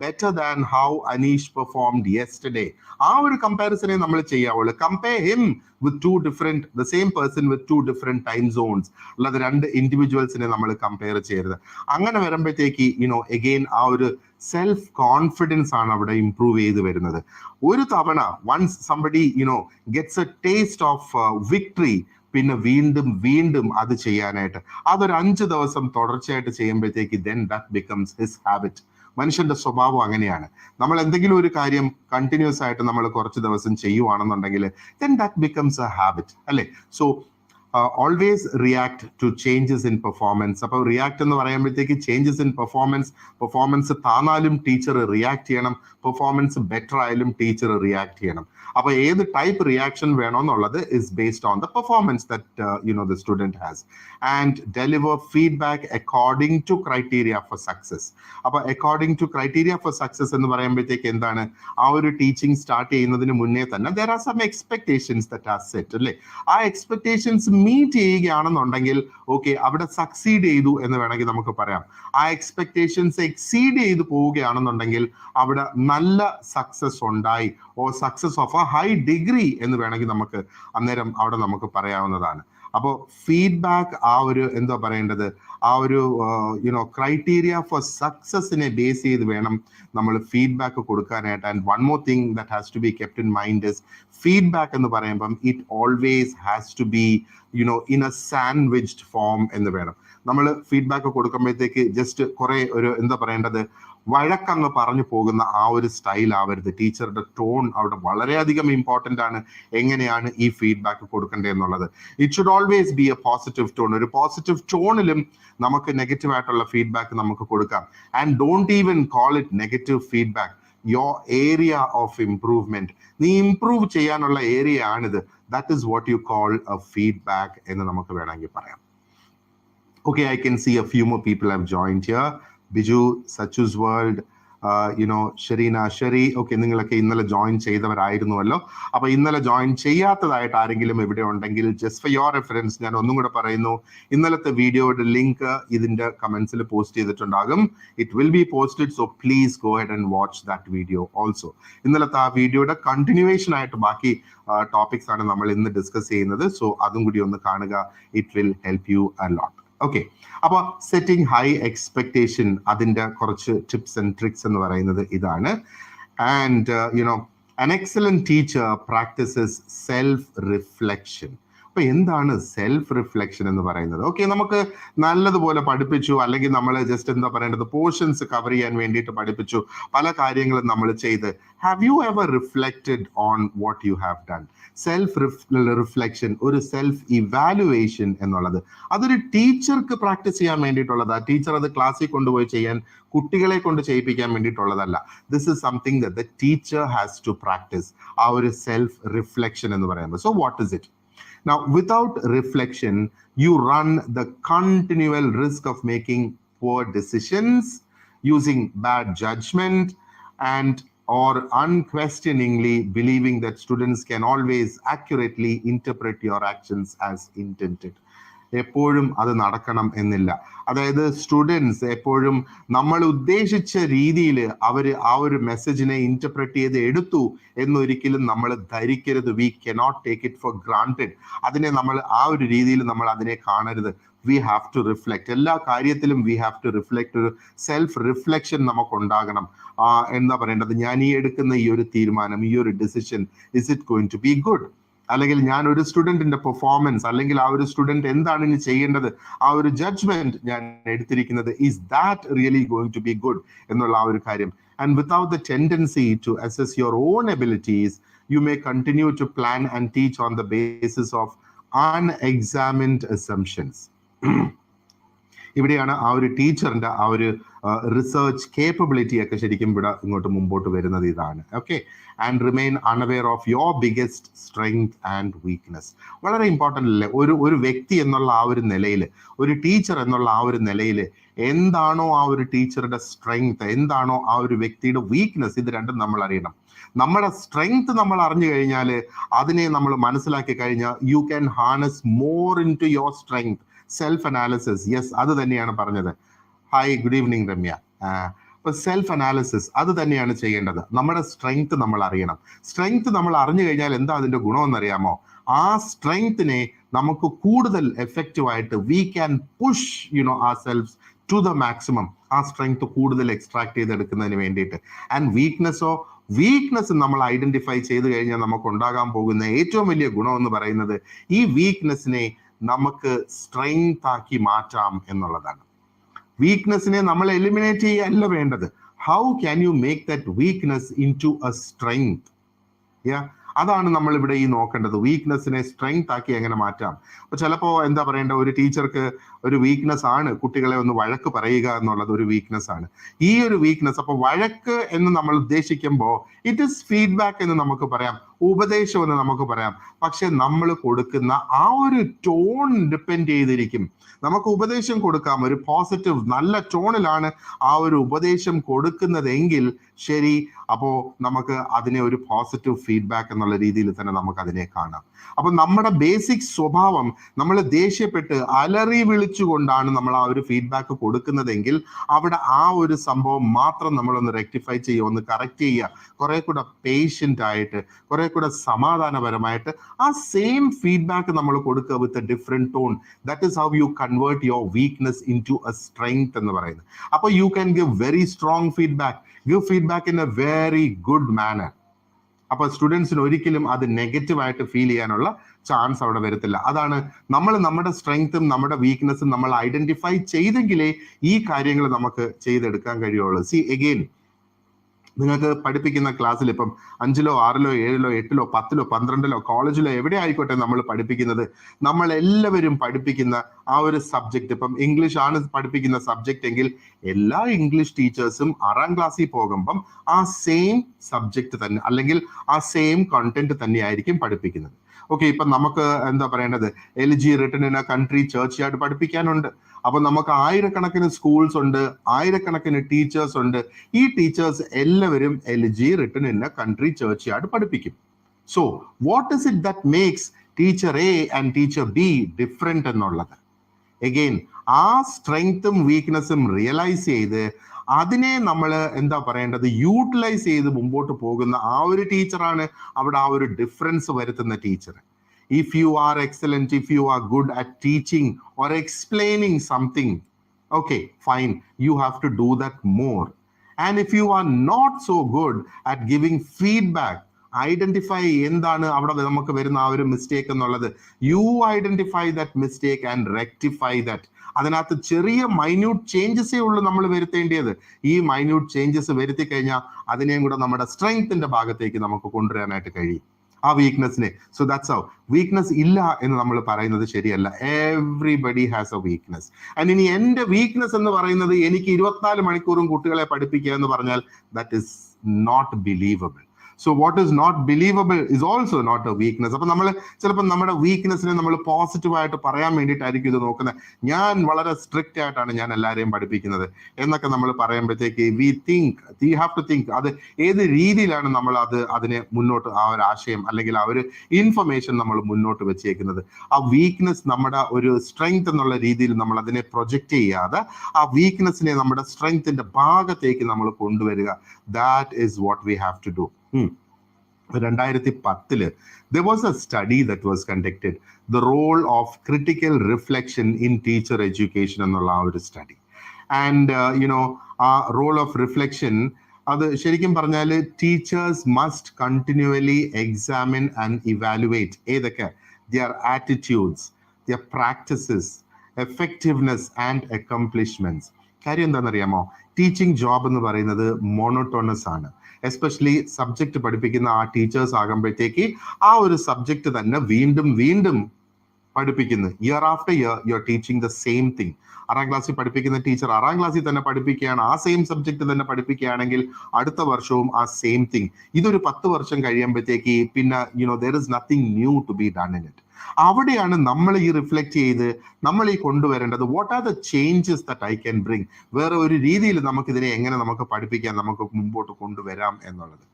better than how Aneesh performed yesterday. ആ ഒരു കമ്പാരിസനെ നമ്മൾ ചെയ്യാവുള്ളൂ. Compare him with two different, the same person with two different time zones, അല്ലാതെ രണ്ട് ഇൻഡിവിജ്വൽസിനെ നമ്മൾ കമ്പയർ ചെയ്യരുത്. അങ്ങനെ വരുമ്പോഴത്തേക്ക് അഗെയിൻ ആ ഒരു സെൽഫ് കോൺഫിഡൻസ് ആണ് അവിടെ ഇംപ്രൂവ് ചെയ്ത് വരുന്നത്. ഒരു തവണ once somebody gets a taste of victory, പിന്നെ വീണ്ടും വീണ്ടും അത് ചെയ്യാനായിട്ട്, അതൊരു 5 ദിവസം തുടർച്ചയായിട്ട് ചെയ്യുമ്പോഴത്തേക്ക് then that becomes his habit. മനുഷ്യന്റെ സ്വഭാവം അങ്ങനെയാണ്. നമ്മൾ എന്തെങ്കിലും ഒരു കാര്യം കണ്ടിന്യൂസ് ആയിട്ട് നമ്മൾ കുറച്ച് ദിവസം ചെയ്യുവാണെന്നുണ്ടെങ്കിൽ then that becomes a habit അല്ലെ. So always react to changes in performance. അപ്പൊ റിയാക്ട് എന്ന് പറയുമ്പോഴത്തേക്ക് ചേഞ്ചസ് ഇൻ പെർഫോമൻസ് താന്നാലും ടീച്ചർ റിയാക്ട് ചെയ്യണം, പെർഫോമൻസ് ബെറ്റർ ആയാലും ടീച്ചർ റിയാക്ട് ചെയ്യണം. അപ്പൊ ഏത് ടൈപ്പ് റിയാക്ഷൻ വേണമെന്നുള്ളത് is based on the performance that the student has. And deliver feedback according to criteria for success. അപ്പൊ according to criteria for success എന്ന് പറയുമ്പോഴത്തേക്ക് എന്താണ്, ആ ഒരു ടീച്ചിങ് സ്റ്റാർട്ട് ചെയ്യുന്നതിന് മുന്നേ തന്നെ there are some expectations that are set അല്ലേ. ആ എക്സ്പെക്ടേഷൻസ് മീറ്റ് ചെയ്യുകയാണെന്നുണ്ടെങ്കിൽ ഓക്കെ, അവിടെ സക്സീഡ് ചെയ്തു എന്ന് വേണമെങ്കിൽ നമുക്ക് പറയാം. ആ എക്സ്പെക്ടേഷൻസ് എക്സീഡ് ചെയ്തു പോവുകയാണെന്നുണ്ടെങ്കിൽ അവിടെ നല്ല സക്സസ് ഉണ്ടായി, oh success of a high degree എന്ന് വേണമെങ്കിൽ നമുക്ക് അന്നേരം അവിടെ നമുക്ക് പറയാവുന്നതാണ്. അപ്പോൾ ഫീഡ്ബാക്ക് ആ ഒരു എന്താ പറയേണ്ടത്, ആ ഒരു ക്രൈറ്റീരിയ ഫോർ സക്സസിനെ ബേസ് ചെയ്ത് വേണം നമ്മൾ ഫീഡ്ബാക്ക് കൊടുക്കാനായിട്ട്. And one more thing that has to be kept in mind is feedback എന്ന് പറയുമ്പം it always has to be in a sandwiched form എന്ന് വേണം. നമ്മൾ ഫീഡ്ബാക്ക് കൊടുക്കുമ്പോഴത്തേക്ക് ജസ്റ്റ് കുറെ ഒരു എന്താ പറയേണ്ടത്, വഴക്കങ്ങ് പറഞ്ഞു പോകുന്ന ആ ഒരു സ്റ്റൈൽ ആവരുത്. ടീച്ചറുടെ ടോൺ അവിടെ വളരെയധികം ഇമ്പോർട്ടൻ്റ് ആണ്. എങ്ങനെയാണ് ഈ ഫീഡ്ബാക്ക് കൊടുക്കേണ്ടത് എന്നുള്ളത്. It should always be A positive tone. ഒരു പോസിറ്റീവ് ടോണിലും നമുക്ക് നെഗറ്റീവ് ആയിട്ടുള്ള ഫീഡ്ബാക്ക് നമുക്ക് കൊടുക്കാം. And don't even call it negative feedback. Your area of improvement, നീ ഇംപ്രൂവ് ചെയ്യാനുള്ള ഏരിയ ആണിത്. That is what you call A feedback എന്ന് നമുക്ക് വേണമെങ്കിൽ പറയാം. Okay, I can see a few more people have joined here. Biju, Sachu's World, Shereena, Sheri. Okay, നിങ്ങളൊക്കെ ഇന്നലെ join ചെയ്തവരായിരുന്നുവല്ലോ. അപ്പൊ ഇന്നലെ ജോയിൻ ചെയ്യാത്തതായിട്ട് ആരെങ്കിലും ഇവിടെ ഉണ്ടെങ്കിൽ ജസ്റ്റ് ഫോർ യുവർ റെഫറൻസ് ഞാൻ ഒന്നും കൂടെ പറയുന്നു, ഇന്നലത്തെ വീഡിയോയുടെ ലിങ്ക് ഇതിന്റെ കമന്റ്സിൽ പോസ്റ്റ് ചെയ്തിട്ടുണ്ടാകും. It will be posted, so please go head and watch that video also. ഇന്നലത്തെ ആ വീഡിയോയുടെ കണ്ടിന്യൂവേഷൻ ആയിട്ട് ബാക്കി ടോപ്പിക്സ് ആണ് നമ്മൾ ഇന്ന് ഡിസ്കസ് ചെയ്യുന്നത്. സോ അതും കൂടി ഒന്ന് കാണുക. It will help you a lot. Okay, അപ്പൊ സെറ്റിംഗ് ഹൈ എക്സ്പെക്ടേഷൻ, അതിന്റെ കുറച്ച് ടിപ്സ് ആൻഡ് ട്രിക്സ് എന്ന് പറയുന്നത് ഇതാണ്. And An excellent teacher practices self-reflection. അപ്പൊ എന്താണ് സെൽഫ് റിഫ്ലക്ഷൻ എന്ന് പറയുന്നത്? ഓക്കെ, നമുക്ക് നല്ലതുപോലെ പഠിപ്പിച്ചു, അല്ലെങ്കിൽ നമ്മൾ ജസ്റ്റ് എന്താ പറയേണ്ടത്, പോർഷൻസ് കവർ ചെയ്യാൻ വേണ്ടിയിട്ട് പഠിപ്പിച്ചു, പല കാര്യങ്ങളും നമ്മൾ ചെയ്ത്. Have you ever reflected on what you have done? Self reflection, ഒരു സെൽഫ് ഇവാലുവേഷൻ എന്നുള്ളത് അതൊരു ടീച്ചർക്ക് പ്രാക്ടീസ് ചെയ്യാൻ വേണ്ടിയിട്ടുള്ളതാ. ടീച്ചർ അത് ക്ലാസ്സിൽ കൊണ്ടുപോയി ചെയ്യാൻ, കുട്ടികളെ കൊണ്ട് ചെയ്യിപ്പിക്കാൻ വേണ്ടിയിട്ടുള്ളതല്ല. This is something that the teacher has to practise, ആ ഒരു സെൽഫ് റിഫ്ലക്ഷൻ എന്ന് പറയുന്നത്. So what is it? Now, without reflection, you run the continual risk of making poor decisions, using bad judgment, and or unquestioningly believing that students can always accurately interpret your actions as intended. എപ്പോഴും അത് നടക്കണം എന്നില്ല. അതായത് students എപ്പോഴും നമ്മൾ ഉദ്ദേശിച്ച രീതിയിൽ അവർ ആ ഒരു മെസ്സേജിനെ ഇന്റർപ്രറ്റ് ചെയ്ത് എടുത്തു എന്നൊരിക്കലും നമ്മൾ ധരിക്കരുത്. We cannot take it for granted. അതിനെ നമ്മൾ ആ ഒരു രീതിയിൽ നമ്മൾ അതിനെ കാണരുത്. We have to reflect. എല്ലാ കാര്യത്തിലും വി ഹാവ് ടു റിഫ്ലെക്ട്. ഒരു സെൽഫ് റിഫ്ലെക്ഷൻ നമുക്കുണ്ടാകണം. എന്താ പറയേണ്ടത്, ഞാൻ ഈ എടുക്കുന്ന ഈ ഒരു തീരുമാനം, ഈ ഒരു decision, is it going to be good? അല്ലെങ്കിൽ ഞാൻ ഒരു സ്റ്റുഡന്റിന്റെ പെർഫോമൻസ്, അല്ലെങ്കിൽ ആ ഒരു സ്റ്റുഡന്റ് എന്താണ് ഇനി ചെയ്യേണ്ടത്, ആ ഒരു ജഡ്ജ്മെന്റ് ഞാൻ എടുത്തിരിക്കുന്നത്, is that really going to be good എന്നുള്ള ആ ഒരു കാര്യം. And without the tendency to assess your own abilities, you may continue to plan and teach on the basis of unexamined assumptions. ഇവിടെയാണ് ആ ഒരു ടീച്ചറിന്റെ ആ ഒരു റിസർച്ച് കേപ്പബിലിറ്റി ഒക്കെ ശരിക്കും ഇവിടെ ഇങ്ങോട്ട് മുമ്പോട്ട് വരുന്നത്. ഇതാണ് okay. And remain unaware of your biggest strength and weakness. വളരെ ഇമ്പോർട്ടൻ്റ് അല്ലേ? ഒരു വ്യക്തി എന്നുള്ള ആ ഒരു നിലയിൽ, ഒരു ടീച്ചർ എന്നുള്ള ആ ഒരു നിലയിൽ എന്താണോ ആ ഒരു ടീച്ചറുടെ സ്ട്രെങ്ത്, എന്താണോ ആ ഒരു വ്യക്തിയുടെ വീക്ക്നെസ്, ഇത് രണ്ടും നമ്മൾ അറിയണം. നമ്മുടെ സ്ട്രെങ്ത് നമ്മൾ അറിഞ്ഞു കഴിഞ്ഞാൽ, അതിനെ നമ്മൾ മനസ്സിലാക്കി കഴിഞ്ഞാൽ, you can harness more into your strength. Self analysis, yes, അത് തന്നെയാണ് പറഞ്ഞത്. Hi, good evening Ramya. അപ്പൊ സെൽഫ് അനാലിസിസ് അത് തന്നെയാണ് ചെയ്യേണ്ടത്. നമ്മുടെ സ്ട്രെങ്ത് നമ്മൾ അറിയണം. സ്ട്രെങ്ത് നമ്മൾ അറിഞ്ഞു കഴിഞ്ഞാൽ എന്താ അതിന്റെ ഗുണമെന്നറിയാമോ? ആ സ്ട്രെങ്ത്തിനെ നമുക്ക് കൂടുതൽ എഫക്റ്റീവായിട്ട് we can push ourselves to the maximum. ആ സ്ട്രെങ്ത് കൂടുതൽ എക്സ്ട്രാക്ട് ചെയ്തെടുക്കുന്നതിന് വേണ്ടിയിട്ട്. ആൻഡ് വീക്ക്നെസ് നമ്മൾ ഐഡന്റിഫൈ ചെയ്ത് കഴിഞ്ഞാൽ നമുക്ക് ഉണ്ടാകാൻ പോകുന്ന ഏറ്റവും വലിയ ഗുണം എന്ന് പറയുന്നത്, ഈ വീക്ക്നെസ്സിനെ നമുക്ക് സ്ട്രെങ്ത് ആക്കി മാറ്റാം എന്നുള്ളതാണ്. വീക്ക്നെസ്സിനെ നമ്മൾ എലിമിനേറ്റ് ചെയ്യല്ല വേണ്ടത്. How can you make that weakness into a strength? അതാണ് നമ്മൾ ഇവിടെ ഈ നോക്കേണ്ടത്. വീക്ക്നെസ്സിനെ സ്ട്രെങ്ത് ആക്കി എങ്ങനെ മാറ്റാം. അപ്പൊ ചിലപ്പോ എന്താ പറയേണ്ട, ഒരു ടീച്ചർക്ക് ഒരു വീക്ക്നെസ് ആണ് കുട്ടികളെ ഒന്ന് വഴക്ക് പറയുക എന്നുള്ളത് ഒരു വീക്ക്നെസ് ആണ്. ഈ ഒരു വീക്ക്നെസ്, അപ്പൊ വഴക്ക് എന്ന് നമ്മൾ ഉദ്ദേശിക്കുമ്പോൾ ഇറ്റ് ഇസ് ഫീഡ്ബാക്ക് എന്ന് നമുക്ക് പറയാം, ഉപദേശം എന്ന് നമുക്ക് പറയാം. പക്ഷെ നമ്മൾ കൊടുക്കുന്ന ആ ഒരു ടോൺ ഡിപ്പെൻഡ് ചെയ്തിരിക്കും. നമുക്ക് ഉപദേശം കൊടുക്കാം, ഒരു പോസിറ്റീവ് നല്ല ടോണിലാണ് ആ ഒരു ഉപദേശം കൊടുക്കുന്നതെങ്കിൽ ശരി, അപ്പോൾ നമുക്ക് അതിനെ ഒരു പോസിറ്റീവ് ഫീഡ്ബാക്ക് എന്നുള്ള രീതിയിൽ തന്നെ നമുക്ക് അതിനെ കാണാം. അപ്പൊ നമ്മുടെ ബേസിക് സ്വഭാവം, നമ്മൾ ദേഷ്യപ്പെട്ട് അലറി വിളിച്ചുകൊണ്ടാണ് നമ്മൾ ആ ഒരു ഫീഡ്ബാക്ക് കൊടുക്കുന്നതെങ്കിൽ അവിടെ ആ ഒരു സംഭവം മാത്രം നമ്മളൊന്ന് റെക്ടിഫൈ ചെയ്യുക, ഒന്ന് കറക്റ്റ് ചെയ്യുക, കുറെ കൂടെ പേഷ്യൻ്റ് ആയിട്ട്, കുറെ കൂടെ സമാധാനപരമായിട്ട് ആ സെയിം ഫീഡ്ബാക്ക് നമ്മൾ കൊടുക്കുക with a different tone. That is how you convert your weakness into a strength എന്ന് പറയുന്നത്. അപ്പൊ you can give very strong feedback, give feedback in a very good manner. അപ്പൊ സ്റ്റുഡൻസിന് ഒരിക്കലും അത് നെഗറ്റീവ് ആയിട്ട് ഫീൽ ചെയ്യാനുള്ള ചാൻസ് അവിടെ വരത്തില്ല. അതാണ് നമ്മൾ നമ്മുടെ സ്ട്രെങ്ത്തും നമ്മുടെ വീക്ക്നെസ്സും നമ്മൾ ഐഡന്റിഫൈ ചെയ്തെങ്കിലേ ഈ കാര്യങ്ങൾ നമുക്ക് ചെയ്തെടുക്കാൻ കഴിയുള്ളൂ. സി അഗെയിൻ, നിങ്ങൾക്ക് പഠിപ്പിക്കുന്ന ക്ലാസ്സിൽ ഇപ്പം 5ലോ 6ലോ 7ലോ 8ലോ 10ലോ 12ലോ കോളേജിലോ എവിടെ ആയിക്കോട്ടെ നമ്മൾ പഠിപ്പിക്കുന്നത്, നമ്മൾ എല്ലാവരും പഠിപ്പിക്കുന്ന ആ ഒരു സബ്ജക്ട്, ഇപ്പം ഇംഗ്ലീഷ് ആണ് പഠിപ്പിക്കുന്ന സബ്ജക്റ്റ് എങ്കിൽ എല്ലാ ഇംഗ്ലീഷ് ടീച്ചേഴ്സും 6ാം ക്ലാസ്സിൽ പോകുമ്പം ആ സെയിം സബ്ജക്ട് തന്നെ, അല്ലെങ്കിൽ ആ സെയിം കണ്ടന്റ് തന്നെയായിരിക്കും പഠിപ്പിക്കുന്നത്. ഓക്കെ, ഇപ്പൊ നമുക്ക് എന്താ പറയേണ്ടത്, elegy written in a country churchyard പഠിപ്പിക്കാനുണ്ട്. അപ്പൊ നമുക്ക് ആയിരക്കണക്കിന് സ്കൂൾസ് ഉണ്ട്, ആയിരക്കണക്കിന് ടീച്ചേഴ്സ് ഉണ്ട്. ഈ ടീച്ചേഴ്സ് എല്ലാവരും elegy written in a country churchyard പഠിപ്പിക്കും. So what is it that makes teacher A and teacher B different എന്നുള്ളത്? അഗെയിൻ, ആ സ്ട്രെങ്ത്തും വീക്ക്നെസ്സും റിയലൈസ് ചെയ്ത് അതിനെ നമ്മൾ എന്താ പറയേണ്ടത്, യൂട്ടിലൈസ് ചെയ്ത് മുമ്പോട്ട് പോകുന്ന ആ ഒരു ടീച്ചറാണ് അവിടെ ആ ഒരു ഡിഫറൻസ് വരുത്തുന്ന teacher. If you are excellent, if you are good at teaching or explaining something, okay, fine, you have to do that more. And if you are not so good at giving feedback identify എന്താണ് അവിടെ നമുക്ക് വരുന്ന ആ ഒരു mistake എന്നുള്ളത്. You identify that mistake and rectify that. അതിനകത്ത് ചെറിയ minute ചേഞ്ചസേ ഉള്ളൂ നമ്മൾ വരുത്തേണ്ടത്. ഈ മൈന്യൂട്ട് ചേഞ്ചസ് വരുത്തി കഴിഞ്ഞാൽ അതിനെയും കൂടെ നമ്മുടെ സ്ട്രെങ്ത്തിന്റെ ഭാഗത്തേക്ക് നമുക്ക് കൊണ്ടുവരാനായിട്ട് കഴിയും, ആ വീക്ക്നെസ്സിനെ. So that's how. വീക്ക്നെസ് ഇല്ല എന്ന് നമ്മൾ പറയുന്നത് ശരിയല്ല. Everybody has a weakness. And ഇനി എന്റെ വീക്ക്നെസ് എന്ന് പറയുന്നത് എനിക്ക് 24 മണിക്കൂറും കുട്ടികളെ പഠിപ്പിക്കുക എന്ന് പറഞ്ഞാൽ that is not believable. So what is not believable is also not a weakness. അപ്പൊ നമ്മൾ ചിലപ്പോൾ നമ്മുടെ വീക്ക്നെസ്സിനെ നമ്മൾ പോസിറ്റീവായിട്ട് പറയാൻ വേണ്ടിയിട്ടായിരിക്കും ഇത് നോക്കുന്നത്. ഞാൻ വളരെ സ്ട്രിക്റ്റ് ആയിട്ടാണ് ഞാൻ എല്ലാവരെയും പഠിപ്പിക്കുന്നത് എന്നൊക്കെ നമ്മൾ പറയുമ്പോഴത്തേക്ക് വി ഹാവ് ടു തിങ്ക് അത് ഏത് രീതിയിലാണ് നമ്മൾ അതിനെ മുന്നോട്ട് ആ ഒരു ആശയം അല്ലെങ്കിൽ ആ ഒരു ഇൻഫർമേഷൻ നമ്മൾ മുന്നോട്ട് വെച്ചേക്കുന്നത്. ആ വീക്ക്നെസ് നമ്മുടെ ഒരു സ്ട്രെങ്ത് എന്നുള്ള രീതിയിൽ നമ്മൾ അതിനെ പ്രൊജക്റ്റ് ചെയ്യാതെ ആ വീക്ക്നെസ്സിനെ നമ്മുടെ സ്ട്രെങ്ത്തിന്റെ ഭാഗത്തേക്ക് നമ്മൾ കൊണ്ടുവരിക. That is what we have to do. 2010 there was a study that was conducted, the role of critical reflection in teacher education എന്നുള്ള ആ ഒരു സ്റ്റഡി. ആൻഡ് ആ റോൾ ഓഫ് റിഫ്ലക്ഷൻ അത് ശരിക്കും പറഞ്ഞാൽ teachers must continually examine and evaluate ഏതൊക്കെ their attitudes, their practices, effectiveness and accomplishments. കാര്യം എന്താണെന്നറിയാമോ? ടീച്ചിങ് ജോബ് എന്ന് പറയുന്നത് മോണോട്ടോണസ് ആണ്. എസ്പെഷ്യലി സബ്ജക്ട് പഠിപ്പിക്കുന്ന ആ ടീച്ചേഴ്സ് ആകുമ്പോഴത്തേക്ക് ആ ഒരു സബ്ജക്ട് തന്നെ വീണ്ടും വീണ്ടും പഠിപ്പിക്കുന്നു. Year after year you are teaching the same thing. 6ാം ക്ലാസ്സിൽ പഠിപ്പിക്കുന്ന ടീച്ചർ 6ാം ക്ലാസ്സിൽ തന്നെ പഠിപ്പിക്കുകയാണ്, ആ സെയിം സബ്ജക്ട് തന്നെ പഠിപ്പിക്കുകയാണെങ്കിൽ അടുത്ത വർഷവും ആ സെയിം തിങ്. ഇതൊരു 10 വർഷം കഴിയുമ്പോഴത്തേക്ക് പിന്നെ there is nothing new to be done in it. അവിടെയാണ് നമ്മൾ ഈ റിഫ്ലക്ട് ചെയ്ത് നമ്മൾ ഈ കൊണ്ടുവരേണ്ടത്. What are the changes that I can bring, വേറെ ഒരു രീതിയിൽ നമുക്ക് ഇതിനെ എങ്ങനെ നമുക്ക് പഠിപ്പിക്കാൻ, നമുക്ക് മുമ്പോട്ട് കൊണ്ടുവരാം എന്നുള്ളത്.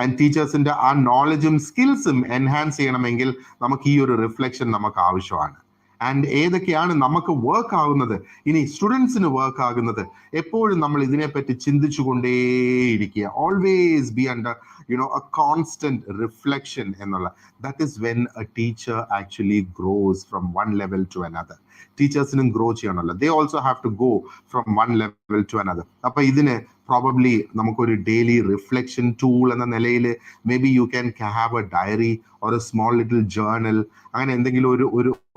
ആൻഡ് ടീച്ചേഴ്സിന്റെ ആ നോളജും സ്കിൽസും എൻഹാൻസ് ചെയ്യണമെങ്കിൽ നമുക്ക് ഈ ഒരു റിഫ്ലക്ഷൻ നമുക്ക് ആവശ്യമാണ്. ആൻഡ് ഏതൊക്കെയാണ് നമുക്ക് വർക്ക് ആകുന്നത്, ഇനി സ്റ്റുഡൻസിന് വർക്ക് ആകുന്നത്, എപ്പോഴും നമ്മൾ ഇതിനെപ്പറ്റി ചിന്തിച്ചു കൊണ്ടേയിരിക്കുക. Always be under a constant reflection എന്നുള്ള. That is when a teacher actually grows from one level to another. ടീച്ചേഴ്സിനും ഗ്രോ ചെയ്യണമല്ലോ. They also have to go from one level to another. അപ്പൊ ഇതിന് പ്രോബബ്ലി നമുക്കൊരു ഡെയിലി റിഫ്ലക്ഷൻ ടൂൾ എന്ന നിലയിൽ maybe you can have a diary or a small little journal, അങ്ങനെ എന്തെങ്കിലും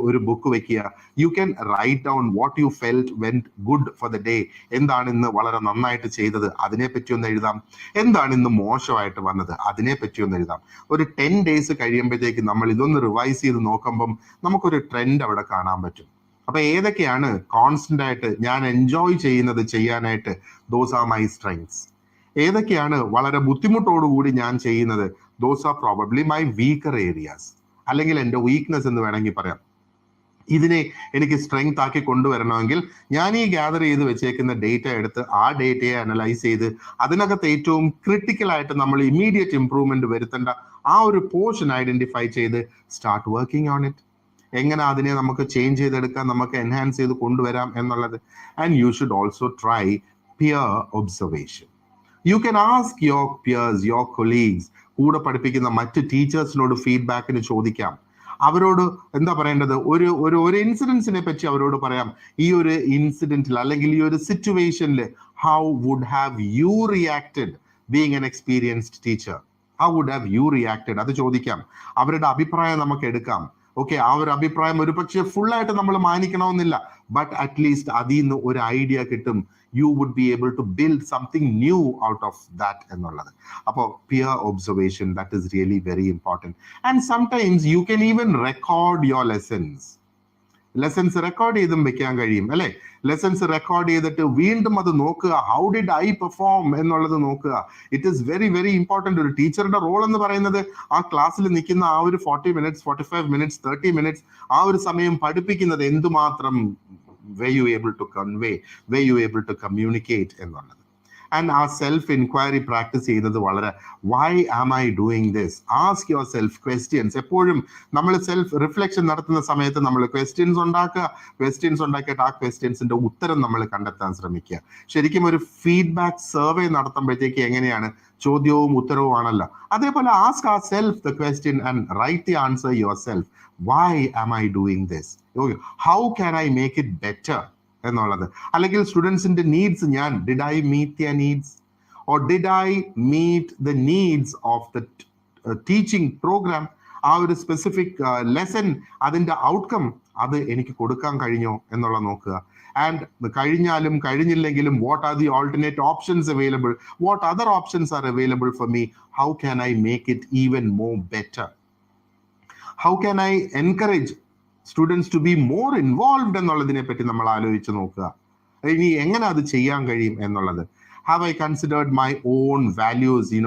ഒരു ബുക്ക് വെക്കുക. You can write down what you felt went good for the day. എന്താണ് ഇന്ന് വളരെ നന്നായിട്ട് ചെയ്തത്, അതിനെപ്പറ്റി ഒന്ന് എഴുതാം. എന്താണ് ഇന്ന് മോശമായിട്ട് വന്നത്, അതിനെപ്പറ്റി ഒന്ന് എഴുതാം. ഒരു 10 days കഴിയുമ്പോഴത്തേക്ക് നമ്മൾ ഇതൊന്ന് റിവൈസ് ചെയ്ത് നോക്കുമ്പം നമുക്കൊരു ട്രെൻഡ് അവിടെ കാണാൻ പറ്റും. അപ്പൊ ഏതൊക്കെയാണ് കോൺസ്റ്റന്റ് ആയിട്ട് ഞാൻ എൻജോയ് ചെയ്യുന്നത് ചെയ്യാനായിട്ട്, ദോസ് ആർ മൈ സ്ട്രെങ്ത്സ്. ഏതൊക്കെയാണ് വളരെ ബുദ്ധിമുട്ടോടുകൂടി ഞാൻ ചെയ്യുന്നത്, those are probably my weaker areas, അല്ലെങ്കിൽ എൻ്റെ വീക്ക്നെസ് എന്ന് വേണമെങ്കിൽ പറയാം. ഇതിനെ എനിക്ക് സ്ട്രെങ്ത് ആക്കി കൊണ്ടുവരണമെങ്കിൽ ഞാൻ ഈ ഗ്യാദർ ചെയ്ത് വെച്ചേക്കുന്ന ഡേറ്റ എടുത്ത് ആ ഡേറ്റയെ അനലൈസ് ചെയ്ത് അതിനകത്ത് ഏറ്റവും ക്രിട്ടിക്കൽ ആയിട്ട് നമ്മൾ ഇമ്മീഡിയറ്റ് ഇംപ്രൂവ്മെന്റ് വരുത്തേണ്ട ആ ഒരു പോർഷൻ ഐഡന്റിഫൈ ചെയ്ത് സ്റ്റാർട്ട് വർക്കിംഗ് ഓൺ ഇറ്റ്. എങ്ങനെ അതിനെ നമുക്ക് ചേഞ്ച് ചെയ്തെടുക്കാം, നമുക്ക് എൻഹാൻസ് ചെയ്ത് കൊണ്ടുവരാം എന്നുള്ളത്. And you should also try peer observation. You can ask your peers, your colleagues, കൂടെ പഠിപ്പിക്കുന്ന മറ്റ് ടീച്ചേഴ്സിനോട് ഫീഡ്ബാക്കിന് ചോദിക്കാം. അവരോട് എന്താ പറയേണ്ടത്, ഒരു ഇൻസിഡൻസിനെ പറ്റി അവരോട് പറയാം. ഈ ഒരു ഇൻസിഡന്റിൽ അല്ലെങ്കിൽ ഈ ഒരു സിറ്റുവേഷനിൽ how would have you reacted being an experienced teacher, how would have you reacted, അത് ചോദിക്കാം. അവരുടെ അഭിപ്രായം നമുക്ക് എടുക്കാം. ഓക്കെ, ആ ഒരു അഭിപ്രായം ഒരു പക്ഷേ ഫുള്ളായിട്ട് നമ്മൾ മാനിക്കണമെന്നില്ല, ബട്ട് അറ്റ്ലീസ്റ്റ് അതിൽ നിന്ന് ഒരു ഐഡിയ കിട്ടും. You would be able to build something new out of that എന്നുള്ളത്. അപ്പോൾ peer observation, that is really very important. And sometimes you can even record your lessons record ചെയ്തും വെക്കാൻ കഴിയും അല്ലെ. ലെസൺസ് റെക്കോർഡ് ചെയ്തിട്ട് വീണ്ടും അത് നോക്കുക, ഹൗ ഡിഡ് ഐ പെർഫോം എന്നുള്ളത് നോക്കുക. It is very very important. ഒരു ടീച്ചറുടെ റോൾ എന്ന് പറയുന്നത് ആ ക്ലാസ്സിൽ നിൽക്കുന്ന ആ ഒരു 40 minutes, 45 minutes, 30 minutes ആ ഒരു സമയം പഠിപ്പിക്കുന്നത് എന്തുമാത്രം were you able to convey, were you able to communicate എന്നുള്ളത്. ആൻഡ് ആ സെൽഫ് ഇൻക്വയറി പ്രാക്ടീസ് ചെയ്യുന്നത് വളരെ, why am I doing this, ask yourself questions. എപ്പോഴും നമ്മൾ സെൽഫ് റിഫ്ലക്ഷൻ നടത്തുന്ന സമയത്ത് നമ്മൾ ക്വസ്റ്റ്യൻസ് ഉണ്ടാക്കിയിട്ട് ആ ക്വസ്റ്റ്യൻസിന്റെ ഉത്തരം നമ്മൾ കണ്ടെത്താൻ ശ്രമിക്കുക. ശരിക്കും ഒരു ഫീഡ്ബാക്ക് സർവേ നടത്തുമ്പോഴത്തേക്ക് എങ്ങനെയാണ്, ചോദ്യവും ഉത്തരവും ആണല്ലോ. അതേപോലെ ask ourself the question and write the answer yourself. Why am I doing this, how can I make it better എന്നുള്ളത്. അല്ലെങ്കിൽ സ്റ്റുഡൻസിന്റെ needs, did I meet their needs or did I meet the needs of the teaching programme, ആ ഒരു specific lesson, അതിൻ്റെ outcome അത് എനിക്ക് കൊടുക്കാൻ കഴിഞ്ഞോ എന്നുള്ള നോക്കുക. ആൻഡ് കഴിഞ്ഞാലും കഴിഞ്ഞില്ലെങ്കിലും what are the alternate options available, what other options are available for me, how can I make it even more better, how can I encourage students to be more involved എന്നുള്ളതിനെ പറ്റി നമ്മൾ ആലോചിച്ച് നോക്കുക. ഇനി എങ്ങനെ അത് ചെയ്യാൻ കഴിയും എന്നുള്ളത്. Have I considered my own values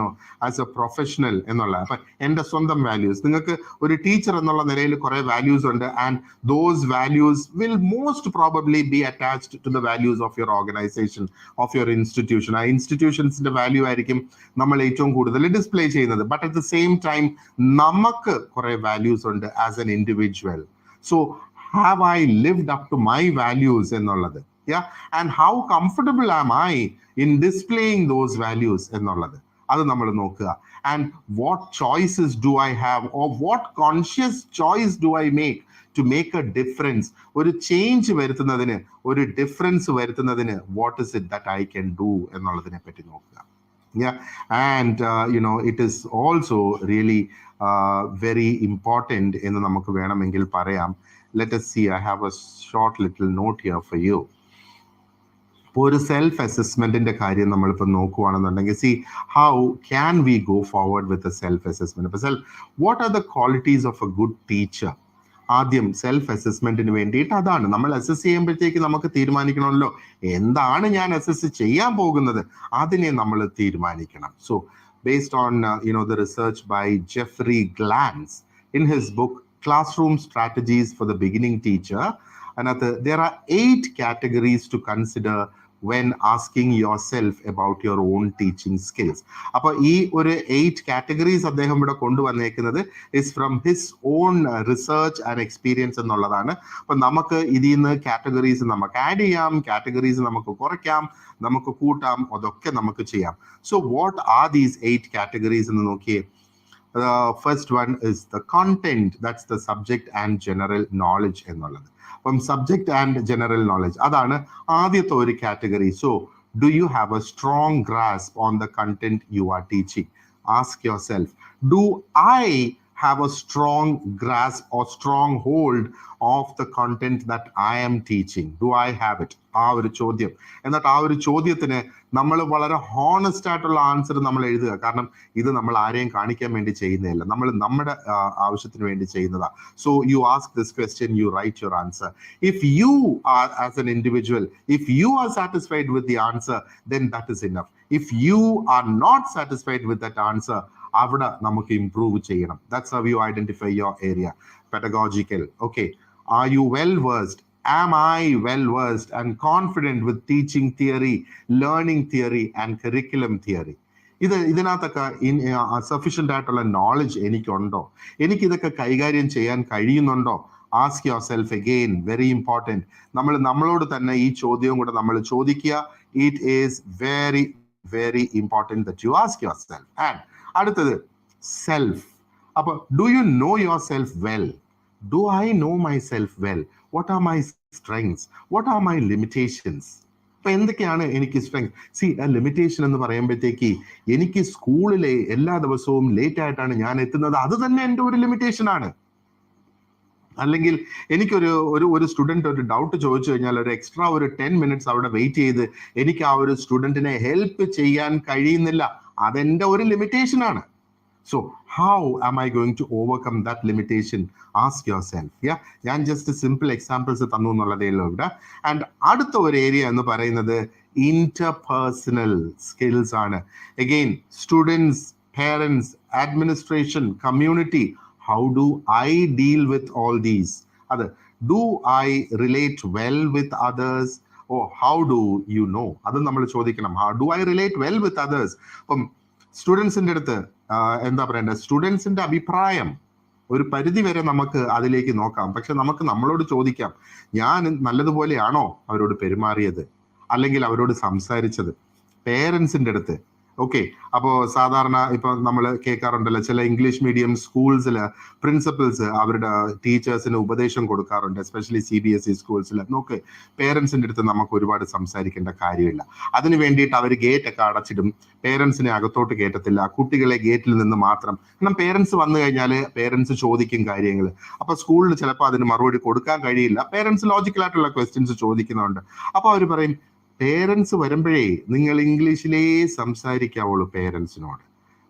as A professional എന്നുള്ള, അപ്പൊ എൻ്റെ സ്വന്തം വാല്യൂസ്. നിങ്ങൾക്ക് ഒരു ടീച്ചർ എന്നുള്ള നിലയിൽ കുറെ വാല്യൂസ് ഉണ്ട്, and those values will most probably be attached to the values of your organisation, of your institution. ആ ഇൻസ്റ്റിറ്റ്യൂഷൻസിന്റെ വാല്യൂ ആയിരിക്കും നമ്മൾ ഏറ്റവും കൂടുതൽ ഡിസ്പ്ലേ ചെയ്യുന്നത്. But at the same time നമുക്ക് കുറെ വാല്യൂസ് ഉണ്ട് as an individual. So have I lived up to my values എന്നുള്ളത്. Yeah, and how comfortable am I in displaying those values എന്നുള്ളത് അത് നമ്മൾ നോക്കുക. And what choices do I have, or what conscious choice do I make a difference? ഒരു change വരുത്തുന്നതിന്, ഒരു difference വരുത്തുന്നതിന് what is it that I can do എന്നുള്ളതിനെ പറ്റി നോക്കുക. Yeah, and it is also really very important എന്ന് നമുക്ക് വേണമെങ്കിൽ പറയാം. Let us see, I have a short little note here for you. ഇപ്പോൾ ഒരു സെൽഫ് അസസ്മെന്റിന്റെ കാര്യം നമ്മളിപ്പോൾ നോക്കുകയാണെന്നുണ്ടെങ്കിൽ, see how can we go forward with a self assessment. ഇപ്പോൾ what are the qualities of a good teacher? ആദ്യം self അസസ്മെന്റിന് വേണ്ടിയിട്ട് അതാണ് നമ്മൾ അസസ് ചെയ്യുമ്പോഴത്തേക്ക് നമുക്ക് തീരുമാനിക്കണമല്ലോ എന്താണ് ഞാൻ അസസ് ചെയ്യാൻ പോകുന്നത്, അതിനെ നമ്മൾ തീരുമാനിക്കണം. So based on the research by Jeffrey Glantz in his book Classroom Strategies for the Beginning Teacher, and there are 8 categories to consider when asking yourself about your own teaching skills. Appo ee oru 8 categories അദ്ദേഹം ഇവിടെ കൊണ്ടുവന്നേക്കുന്നത് is from his own research and experience എന്നുള്ളതാണ്. അപ്പോൾ നമുക്ക് ഇതിൽ നിന്ന് categories നമുക്ക് add ചെയ്യാം, categories നമുക്ക് കുറയ്ക്കാം, നമുക്ക് കൂട്ടാം, അതൊക്കെ നമുക്ക് ചെയ്യാം. So what are these 8 categories എന്ന് നോക്കിയേ. The first one is the content, that's the subject and general knowledge എന്നുള്ളത്. അപ്പം സബ്ജക്ട് ആൻഡ് ജനറൽ നോളജ് അതാണ് ആദ്യത്തെ ഒരു category. So do you have A strong grasp on the content you are teaching? Ask your self, do I have a strong grasp or strong hold of the content that I am teaching? Do I have it? ആ ഒരു ചോദ്യം. എന്നിട്ട് ആ ഒരു ചോദ്യത്തിന് നമ്മൾ വളരെ honest ആയിട്ടുള്ള ആൻസർ നമ്മൾ എഴുതുക. കാരണം ഇത് നമ്മൾ ആരെയും കാണിക്കാൻ വേണ്ടി ചെയ്യുന്നതല്ല, നമ്മൾ നമ്മുടെ ആവശ്യത്തിന് വേണ്ടി ചെയ്യുന്നതാ. So you ask this question, you write your answer. If you are as an individual, if you are satisfied with the answer, then that is enough. If you are not satisfied with that answer, അവിടെ നമുക്ക് improve ചെയ്യണം. That's how you identify your area. Pedagogical. Okay. Are you well versed? Am I well versed and confident with teaching theory, learning theory and curriculum theory? ഇതിനകത്തൊക്കെ sufficient ആയിട്ടുള്ള knowledge എനിക്കുണ്ടോ? എനിക്കിതൊക്കെ കൈകാര്യം ചെയ്യാൻ കഴിയുന്നുണ്ടോ? Ask your self again, very important. നമ്മളോട് തന്നെ ഈ ചോദ്യവും കൂടെ നമ്മൾ ചോദിക്കുക. It is very very important that you ask your self. And അടുത്തത് സെൽഫ്. അപ്പൊ do you no your self well? Do I know my self well? What are my strengths? What are my limitations? അപ്പൊ എന്തൊക്കെയാണ് എനിക്ക് strength? C, limitation എന്ന് പറയുമ്പോഴത്തേക്ക് എനിക്ക് സ്കൂളിലെ എല്ലാ ദിവസവും ലേറ്റ് ആയിട്ടാണ് ഞാൻ എത്തുന്നത്, അത് തന്നെ എൻ്റെ ഒരു ലിമിറ്റേഷൻ ആണ്. അല്ലെങ്കിൽ എനിക്കൊരു സ്റ്റുഡന്റ് ഒരു ഡൗട്ട് ചോദിച്ചു കഴിഞ്ഞാൽ ഒരു എക്സ്ട്രാ ഒരു 10 minutes അവിടെ വെയിറ്റ് ചെയ്ത് എനിക്ക് ആ ഒരു സ്റ്റുഡന്റിനെ ഹെൽപ്പ് ചെയ്യാൻ കഴിയുന്നില്ല, അതെന്റെ ഒരു ലിമിറ്റേഷൻ ആണ്. So how am I going to overcome that limitation? Ask yourself. ഞാൻ ജസ്റ്റ് സിമ്പിൾ എക്സാമ്പിൾസ് തന്നു എന്നുള്ളതേ ഉള്ളൂ ഇവിടെ. ആൻഡ് അടുത്ത ഒരു ഏരിയ എന്ന് പറയുന്നത് ഇന്റർപേഴ്സണൽ സ്കിൽസ് ആണ്. Again, students, parents, administration, community. How do I deal with all these? Do I relate well with others? Or how do you know? അത് നമ്മൾ ചോദിക്കണം. How do I relate well with others? അപ്പം സ്റ്റുഡൻസിന്റെ അടുത്ത് എന്താ പറയണ്ടത്? സ്റ്റുഡൻസിന്റെ അഭിപ്രായം ഒരു പരിധി വരെ നമുക്ക് അതിലേക്ക് നോക്കാം. പക്ഷെ നമുക്ക് നമ്മളോട് ചോദിക്കാം, ഞാൻ നല്ലതുപോലെയാണോ അവരോട് പെരുമാറിയത് അല്ലെങ്കിൽ അവരോട് സംസാരിച്ചത്? പേരൻസിന്റെ അടുത്ത് ഓക്കെ. അപ്പോൾ സാധാരണ ഇപ്പൊ നമ്മൾ കേൾക്കാറുണ്ടല്ലോ, ചില ഇംഗ്ലീഷ് മീഡിയം സ്കൂൾസിൽ പ്രിൻസിപ്പൽസ് അവരുടെ ടീച്ചേഴ്സിന് ഉപദേശം കൊടുക്കാറുണ്ട്, എസ്പെഷ്യലി CBSE സ്കൂൾസിൽ. നോക്ക്, പേരൻസിന്റെ അടുത്ത് നമുക്ക് ഒരുപാട് സംസാരിക്കേണ്ട കാര്യമില്ല. അതിന് വേണ്ടിയിട്ട് അവർ ഗേറ്റ് ഒക്കെ അടച്ചിടും, പേരൻസിനെ അകത്തോട്ട് കയറ്റത്തില്ല, കുട്ടികളെ ഗേറ്റിൽ നിന്ന് മാത്രം. കാരണം പേരൻസ് വന്നു കഴിഞ്ഞാൽ പേരൻസ് ചോദിക്കും കാര്യങ്ങൾ. അപ്പൊ സ്കൂളിൽ ചിലപ്പോൾ അതിന് മറുപടി കൊടുക്കാൻ കഴിയില്ല, പേരൻസ് ലോജിക്കലായിട്ടുള്ള ക്വസ്റ്റ്യൻസ് ചോദിക്കുന്നുണ്ട്. അപ്പൊ അവർ പറയും, പേരൻസ് വരുമ്പോഴേ നിങ്ങൾ ഇംഗ്ലീഷിലേ സംസാരിക്കാവുള്ളൂ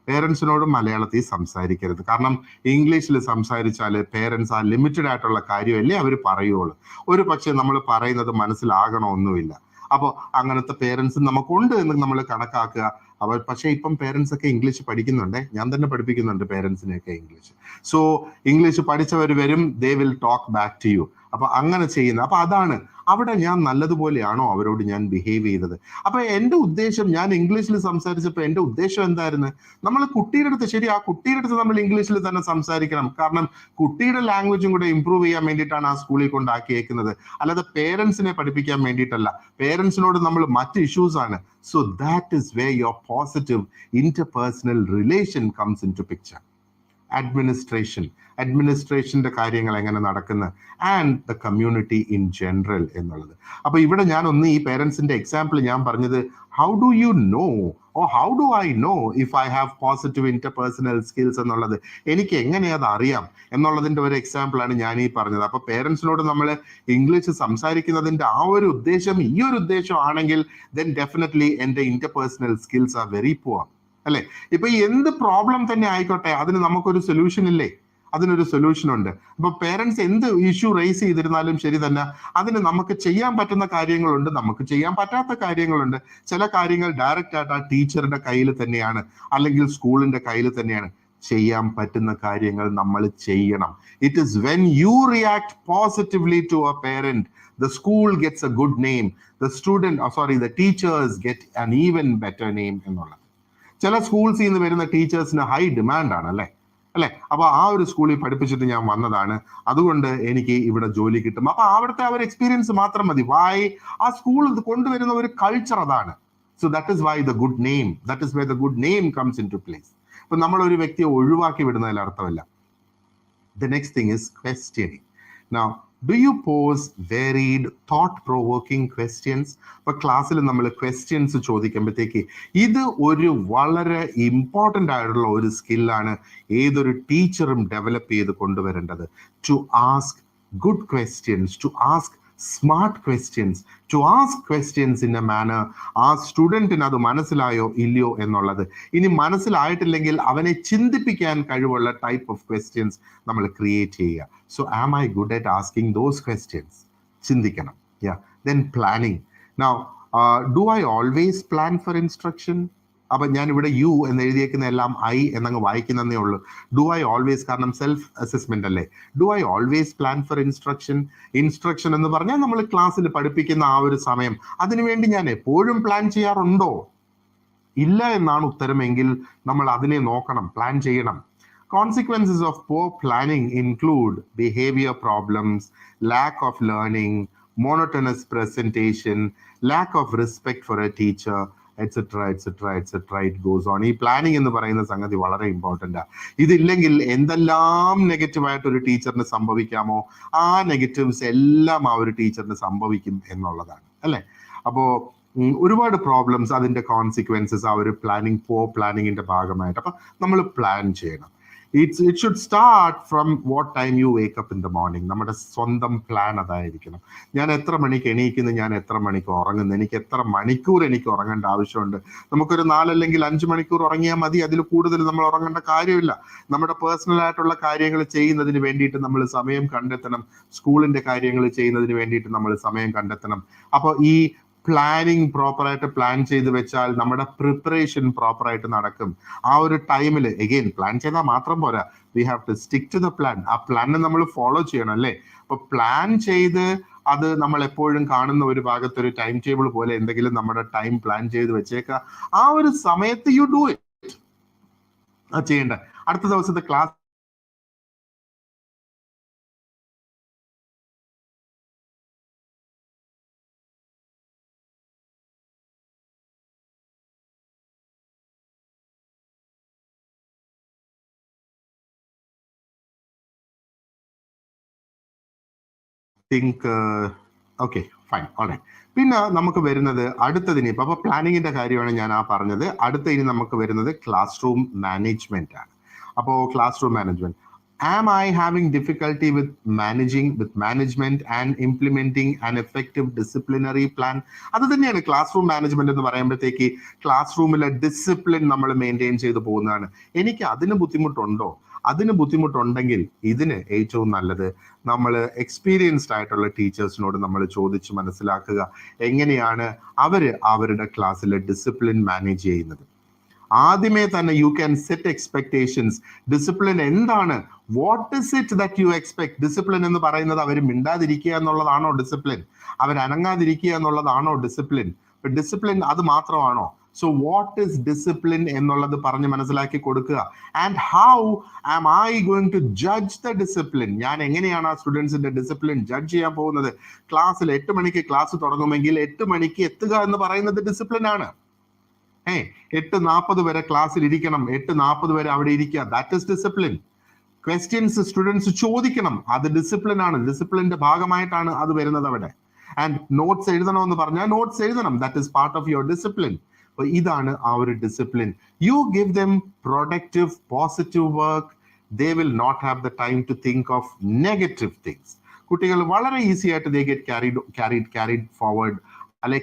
പേരൻസിനോട് മലയാളത്തിൽ സംസാരിക്കരുത്. കാരണം ഇംഗ്ലീഷിൽ സംസാരിച്ചാൽ പേരൻസ് ആ ലിമിറ്റഡ് ആയിട്ടുള്ള കാര്യമല്ലേ അവർ പറയുള്ളൂ. ഒരു പക്ഷെ നമ്മൾ പറയുന്നത് മനസ്സിലാകണമൊന്നുമില്ല. അപ്പോൾ അങ്ങനത്തെ പേരൻസ് നമുക്കുണ്ട് എന്ന് നമ്മൾ കണക്കാക്കുക. പക്ഷെ ഇപ്പം പേരൻസ് ഒക്കെ ഇംഗ്ലീഷ് പഠിക്കുന്നുണ്ട്, ഞാൻ തന്നെ പഠിപ്പിക്കുന്നുണ്ട് പേരൻസിനെയൊക്കെ ഇംഗ്ലീഷ്. സോ ഇംഗ്ലീഷ് പഠിച്ചവർ വരും, they will talk back to you. അപ്പൊ അങ്ങനെ ചെയ്യുന്നത്. അപ്പൊ അതാണ് അവിടെ ഞാൻ നല്ലതുപോലെയാണോ അവരോട് ഞാൻ ബിഹേവ് ചെയ്തത്. അപ്പൊ എന്റെ ഉദ്ദേശം, ഞാൻ ഇംഗ്ലീഷിൽ സംസാരിച്ചപ്പോൾ എന്റെ ഉദ്ദേശം എന്തായിരുന്നു? നമ്മൾ കുട്ടിയുടെ അടുത്ത്, ശരി, ആ കുട്ടിയുടെ അടുത്ത് നമ്മൾ ഇംഗ്ലീഷിൽ തന്നെ സംസാരിക്കണം. കാരണം കുട്ടിയുടെ ലാംഗ്വേജും കൂടെ ഇമ്പ്രൂവ് ചെയ്യാൻ വേണ്ടിയിട്ടാണ് ആ സ്കൂളിൽ കൊണ്ടാക്കിയേക്കുന്നത്, അല്ലാതെ പേരൻസിനെ പഠിപ്പിക്കാൻ വേണ്ടിയിട്ടല്ല. പേരൻസിനോട് നമ്മൾ മറ്റ് ഇഷ്യൂസ് ആണ്. So that is way your positive interpersonal relation comes into picture. അഡ്മിനിസ്ട്രേഷന്റെ കാര്യങ്ങൾ എങ്ങനെ നടക്കുന്ന, and the community in general എന്നുള്ളത്. അപ്പൊ ഇവിടെ ഞാൻ ഒന്ന് ഈ പേരൻസിന്റെ എക്സാമ്പിൾ ഞാൻ പറഞ്ഞത്, how do you know, oh how do I know if I have positive interpersonal skills എന്നുള്ളത്, എനിക്ക് എങ്ങനെ അത് അറിയാം എന്നുള്ളതിന്റെ ഒരു എക്സാമ്പിൾ ആണ് ഞാൻ ഈ പറഞ്ഞത്. അപ്പൊ പേരൻസിനോട് നമ്മൾ ഇംഗ്ലീഷ് സംസാരിക്കുന്നതിന്റെ ആ ഒരു ഉദ്ദേശം ഈ ഒരു ഉദ്ദേശം ആണെങ്കിൽ, ദെൻ ഡെഫിനറ്റ്ലി എന്റെ interpersonal skills are very poor, അല്ലെ? ഇപ്പൊ എന്ത് പ്രോബ്ലം തന്നെ ആയിക്കോട്ടെ, അതിന് നമുക്കൊരു സൊല്യൂഷൻ ഇല്ലേ? അതിനൊരു സൊല്യൂഷൻ ഉണ്ട്. അപ്പൊ പേരൻസ് എന്ത് ഇഷ്യൂ റേസ് ചെയ്തിരുന്നാലും ശരി തന്നെ, അതിന് നമുക്ക് ചെയ്യാൻ പറ്റുന്ന കാര്യങ്ങളുണ്ട്, നമുക്ക് ചെയ്യാൻ പറ്റാത്ത കാര്യങ്ങളുണ്ട്. ചില കാര്യങ്ങൾ ഡയറക്റ്റ് ആയിട്ട് ആ ടീച്ചറുടെ കയ്യിൽ തന്നെയാണ്, അല്ലെങ്കിൽ സ്കൂളിന്റെ കയ്യിൽ തന്നെയാണ്. ചെയ്യാൻ പറ്റുന്ന കാര്യങ്ങൾ നമ്മൾ ചെയ്യണം. It is when you react positively to a parent, the school gets a good name, the teachers get an even better name എന്നുള്ളത്. ചില സ്കൂൾസിൽ നിന്ന് വരുന്ന ടീച്ചേഴ്സിന് ഹൈ ഡിമാൻഡ് ആണ്, അല്ലെ? അപ്പൊ ആ ഒരു സ്കൂളിൽ പഠിപ്പിച്ചിട്ട് ഞാൻ വന്നതാണ്, അതുകൊണ്ട് എനിക്ക് ഇവിടെ ജോലി കിട്ടും. അപ്പൊ അവിടുത്തെ ഒരു എക്സ്പീരിയൻസ് മാത്രം മതി. വൈ? ആ സ്കൂൾ കൊണ്ടുവരുന്ന ഒരു കൾച്ചർ അതാണ്. So that is why the good name, that is why the good name comes into place. ഇപ്പൊ നമ്മൾ ഒരു വ്യക്തിയെ ഒഴിവാക്കി വിടുന്നതിൽ അർത്ഥമില്ല. The next thing is questioning. Now, do you pose varied thought-provoking questions? ഇപ്പൊ ക്ലാസ്സിൽ നമ്മൾ ക്വസ്റ്റ്യൻസ് ചോദിക്കുമ്പോഴത്തേക്ക്, ഇത് ഒരു വളരെ ഇമ്പോർട്ടൻ്റ് ആയിട്ടുള്ള ഒരു സ്കില്ലാണ് ഏതൊരു ടീച്ചറും ഡെവലപ്പ് ചെയ്ത് കൊണ്ടുവരേണ്ടത്. To ask good questions, to ask smart questions, to ask questions in a manner ആ സ്റ്റുഡൻറ്റിന് അത് മനസ്സിലായോ ഇല്ലയോ എന്നുള്ളത്. ഇനി മനസ്സിലായിട്ടില്ലെങ്കിൽ അവനെ ചിന്തിപ്പിക്കാൻ കഴിവുള്ള ടൈപ്പ് ഓഫ് ക്വസ്റ്റ്യൻസ് നമ്മൾ ക്രിയേറ്റ് ചെയ്യുക. So am I good at asking those questions? ചിന്തിക്കണം. Then planning. Now, do I always plan for instruction? അപ്പൊ ഞാൻ ഇവിടെ യു എന്ന് എഴുതിയേക്കുന്ന എല്ലാം ഐ എന്നങ്ങ് വായിക്കുന്നതേ ഉള്ളൂ. ഡു ഐ ഓൾവേസ്, കാരണം സെൽഫ് അസസ്മെന്റ് അല്ലേ. Do I always plan for instruction എന്ന് പറഞ്ഞാൽ നമ്മൾ ക്ലാസ്സിൽ പഠിപ്പിക്കുന്ന ആ ഒരു സമയം, അതിനുവേണ്ടി ഞാൻ എപ്പോഴും പ്ലാൻ ചെയ്യാറുണ്ടോ? ഇല്ല എന്നാണ് ഉത്തരമെങ്കിൽ നമ്മൾ അതിനെ നോക്കണം, പ്ലാൻ ചെയ്യണം. Consequences of poor planning include behavior problems, lack of learning, monotonous presentation, lack of respect for a teacher, etc. It goes on. ഈ പ്ലാനിങ് എന്ന് പറയുന്ന സംഗതി വളരെ ഇമ്പോർട്ടൻ്റ് ആണ്. ഇതില്ലെങ്കിൽ എന്തെല്ലാം നെഗറ്റീവായിട്ട് ഒരു ടീച്ചറിന് സംഭവിക്കാമോ, ആ നെഗറ്റീവ്സ് എല്ലാം ആ ഒരു ടീച്ചറിന് സംഭവിക്കും എന്നുള്ളതാണ്, അല്ലെ? അപ്പോ ഒരുപാട് പ്രോബ്ലംസ്, അതിന്റെ കോൺസിക്വൻസസ് ആ ഒരു പോർ പ്ലാനിങ്ങിന്റെ ഭാഗമായിട്ട്. അപ്പൊ നമ്മൾ പ്ലാൻ ചെയ്യണം. It should start from what time you wake up in the morning. നമ്മുടെ സ്വന്തം പ്ലാൻ അതായിരിക്കണം. ഞാൻ എത്ര മണിക്ക് എണീക്കുന്നു, ഞാൻ എത്ര മണിക്ക് ഉറങ്ങുന്നു, എനിക്ക് എത്ര മണിക്കൂർ എനിക്ക് ഉറങ്ങേണ്ട ആവശ്യമുണ്ട്. നമുക്കൊരു 4 അല്ലെങ്കിൽ 5 മണിക്കൂർ ഉറങ്ങിയാൽ മതി, അതിൽ കൂടുതൽ നമ്മൾ ഉറങ്ങേണ്ട കാര്യമില്ല. നമ്മുടെ പേഴ്സണൽ ആയിട്ടുള്ള കാര്യങ്ങൾ ചെയ്യുന്നതിന് വേണ്ടിയിട്ട് നമ്മൾ സമയം കണ്ടെത്തണം, സ്കൂളിന്റെ കാര്യങ്ങൾ ചെയ്യുന്നതിന് വേണ്ടിയിട്ട് നമ്മൾ സമയം കണ്ടെത്തണം. അപ്പോൾ ഈ പ്ലാനിങ് പ്രോപ്പറായിട്ട് പ്ലാൻ ചെയ്ത് വെച്ചാൽ നമ്മുടെ പ്രിപ്പറേഷൻ പ്രോപ്പറായിട്ട് നടക്കും. ആ ഒരു ടൈമിൽ എഗെയിൻ പ്ലാൻ ചെയ്താൽ മാത്രം പോരാ, we have to stick to the plan. ആ പ്ലാനെ നമ്മൾ ഫോളോ ചെയ്യണം, അല്ലേ? അപ്പൊ പ്ലാൻ ചെയ്ത് അത് നമ്മൾ എപ്പോഴും കാണുന്ന ഒരു ഭാഗത്ത് ഒരു ടൈം ടേബിൾ പോലെ എന്തെങ്കിലും നമ്മുടെ ടൈം പ്ലാൻ ചെയ്ത് വെച്ചേക്കുക. ആ ഒരു സമയത്ത് യു ഡു ഇറ്റ്. അത് ചെയ്യണ്ട. അടുത്ത ദിവസത്തെ class think okay fine alright. പിന്നെ നമുക്ക് വരുന്നത് അടുത്തതിന് ഇപ്പൊ പ്ലാനിങ്ങിന്റെ കാര്യമാണ് ഞാൻ പറഞ്ഞത്. അടുത്ത ഇനി നമുക്ക് വരുന്നത് ക്ലാസ് റൂം മാനേജ്മെന്റ് ആണ്. അപ്പോൾ class room management, am I having difficulty with management and implementing an effective disciplinary plan? അത് തന്നെയാണ് ക്ലാസ് റൂം മാനേജ്മെന്റ് എന്ന് പറയുമ്പോഴത്തേക്ക് ക്ലാസ് റൂമിലെ ഡിസിപ്ലിൻ നമ്മൾ മെയിൻറ്റെയിൻ ചെയ്തു പോകുന്നതാണ്. എനിക്ക് അതിന് ബുദ്ധിമുട്ടുണ്ടോ? അതിന് ബുദ്ധിമുട്ടുണ്ടെങ്കിൽ ഇതിന് ഏറ്റവും നല്ലത് നമ്മൾ എക്സ്പീരിയൻസ്ഡ് ആയിട്ടുള്ള ടീച്ചേഴ്സിനോട് നമ്മൾ ചോദിച്ച് മനസ്സിലാക്കുക എങ്ങനെയാണ് അവരുടെ ക്ലാസ്സിലെ ഡിസിപ്ലിൻ മാനേജ് ചെയ്യുന്നത്. ആദ്യമേ തന്നെ you can set expectations. Discipline എന്താണ്? What is it that you expect? Discipline എന്ന് പറയുന്നത് അവർ മിണ്ടാതിരിക്കുക എന്നുള്ളതാണോ ഡിസിപ്ലിൻ? അവർ അനങ്ങാതിരിക്കുക എന്നുള്ളതാണോ ഡിസിപ്ലിൻ? ഡിസിപ്ലിൻ അത് മാത്രമാണോ? സോ വാട്ട് ഇസ് ഡിസിപ്ലിൻ എന്നുള്ളത് പറഞ്ഞ് മനസ്സിലാക്കി കൊടുക്കുക. And how am I going to judge the discipline? ഞാൻ എങ്ങനെയാണ് ആ സ്റ്റുഡൻസിന്റെ ഡിസിപ്ലിൻ ജഡ്ജ് ചെയ്യാൻ പോകുന്നത്? ക്ലാസ്സിൽ 8 മണിക്ക് ക്ലാസ് തുടങ്ങുമെങ്കിൽ 8 മണിക്ക് എത്തുക എന്ന് പറയുന്നത് ഡിസിപ്ലിൻ ആണ്. 8:40 വരെ ക്ലാസ്സിൽ ഇരിക്കണം, 8:40 വരെ അവിടെ ഇരിക്കുക, that is discipline. Questions students ചോദിക്കണം, അത് ഡിസിപ്ലിൻ ആണ്. ഡിസിപ്ലിന്റെ ഭാഗമായിട്ടാണ് അത് വരുന്നത് അവിടെ. ആൻഡ് നോട്ട്സ് എഴുതണമെന്ന് പറഞ്ഞാൽ നോട്ട്സ് എഴുതണം, that is part of your discipline. അപ്പൊ ഇതാണ് ആ ഒരു discipline. You give them productive positive work, they will not have the time to think of negative things. കുട്ടികൾ വളരെ ഈസി ആയിട്ട് ദേ ഗെറ്റ് ക്യാരിഡ് ഫോർവേഡ്. അല്ലെ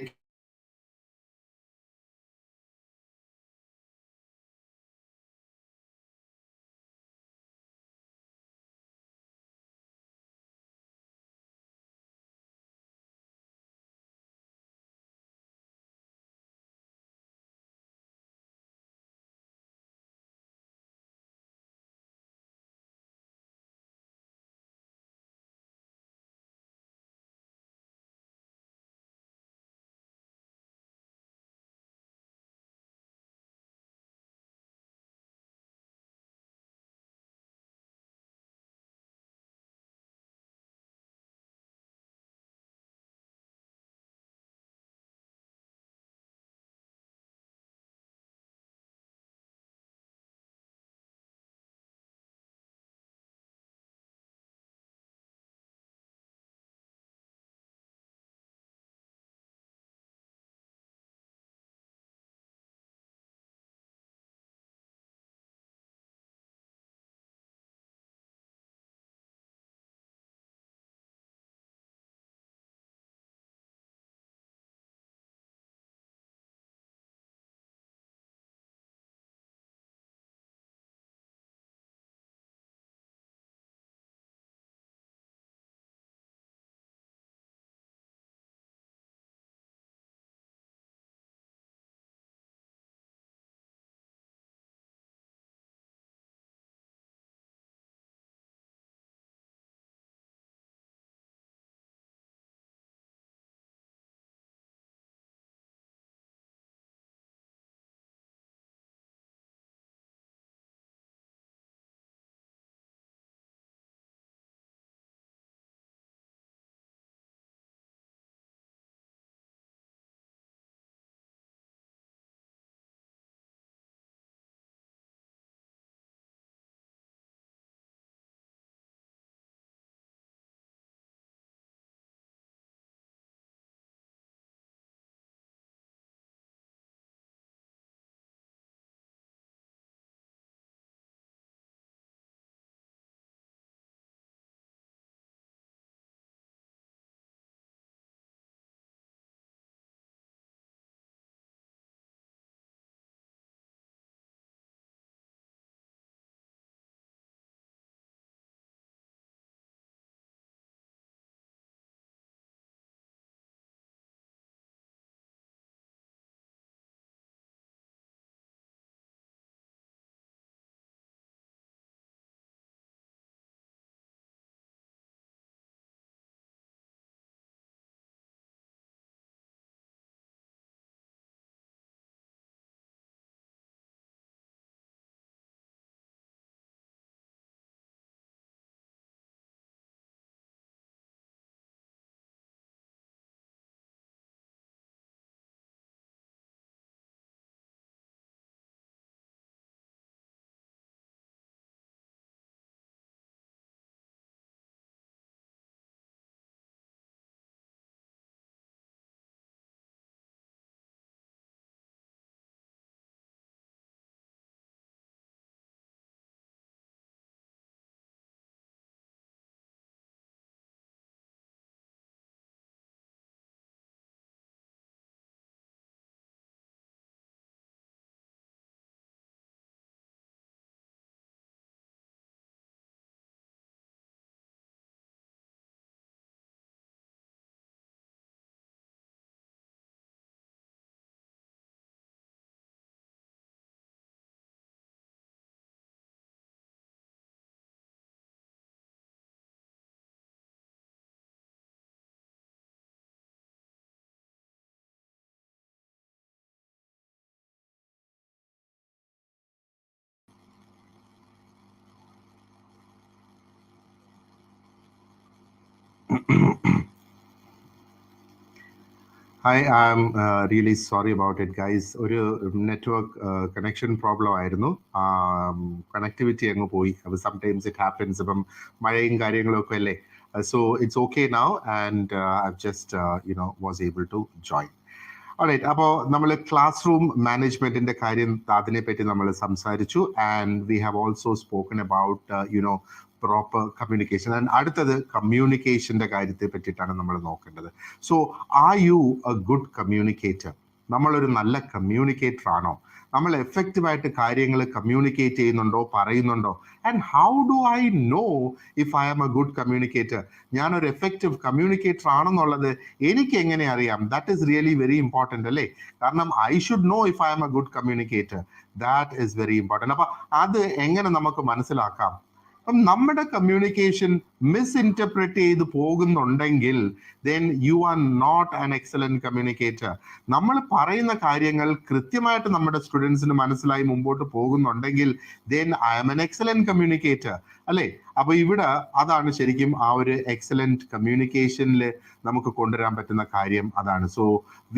Hi, I'm really sorry about it, guys. ഒരു network connection problem ആയിരുന്നു. Connectivity അങ്ങ് പോയി. അപ്പോൾ sometimes it happens. ഇപ്പം മഴയും കാര്യങ്ങളും ഒക്കെ അല്ലേ. So it's okay now, and I've just was able to join. Alright, അപ്പോൾ നമ്മൾ ക്ലാസ് റൂം മാനേജ്മെന്റിന്റെ കാര്യം അതിനെപ്പറ്റി നമ്മൾ സംസാരിച്ചു. And we have also spoken about proper communication. And അടുത്തത് കമ്മ്യൂണിക്കേഷന്റെ കാര്യത്തെ പറ്റിയിട്ടാണ് നമ്മൾ നോക്കേണ്ടത്. So are you A good communicator? നമ്മളൊരു നല്ല കമ്മ്യൂണിക്കേറ്റർ ആണോ? നമ്മൾ എഫക്റ്റീവായിട്ട് കാര്യങ്ങൾ കമ്മ്യൂണിക്കേറ്റ് ചെയ്യുന്നുണ്ടോ, പറയുന്നുണ്ടോ? And how do I know if I am a good communicator? ഞാനൊരു എഫക്റ്റീവ് കമ്മ്യൂണിക്കേറ്റർ ആണെന്നുള്ളത് എനിക്ക് എങ്ങനെ അറിയാം? That is really very important അല്ലേ? കാരണം I should know if I am a good communicator. That is very important. അപ്പൊ അത് എങ്ങനെ നമുക്ക് മനസ്സിലാക്കാം? അപ്പം നമ്മുടെ കമ്മ്യൂണിക്കേഷൻ മിസ്ഇൻറ്റർപ്രറ്റ് ചെയ്ത് പോകുന്നുണ്ടെങ്കിൽ then you are not an excellent communicator. നമ്മൾ പറയുന്ന കാര്യങ്ങൾ കൃത്യമായിട്ട് നമ്മുടെ സ്റ്റുഡൻസിന് മനസ്സിലായി മുമ്പോട്ട് പോകുന്നുണ്ടെങ്കിൽ then I am an excellent communicator, അല്ലേ? അപ്പൊ ഇവിടെ അതാണ് ശരിക്കും ആ ഒരു എക്സലന്റ് കമ്മ്യൂണിക്കേഷനിൽ നമുക്ക് കൊണ്ടുവരാൻ പറ്റുന്ന കാര്യം അതാണ്. So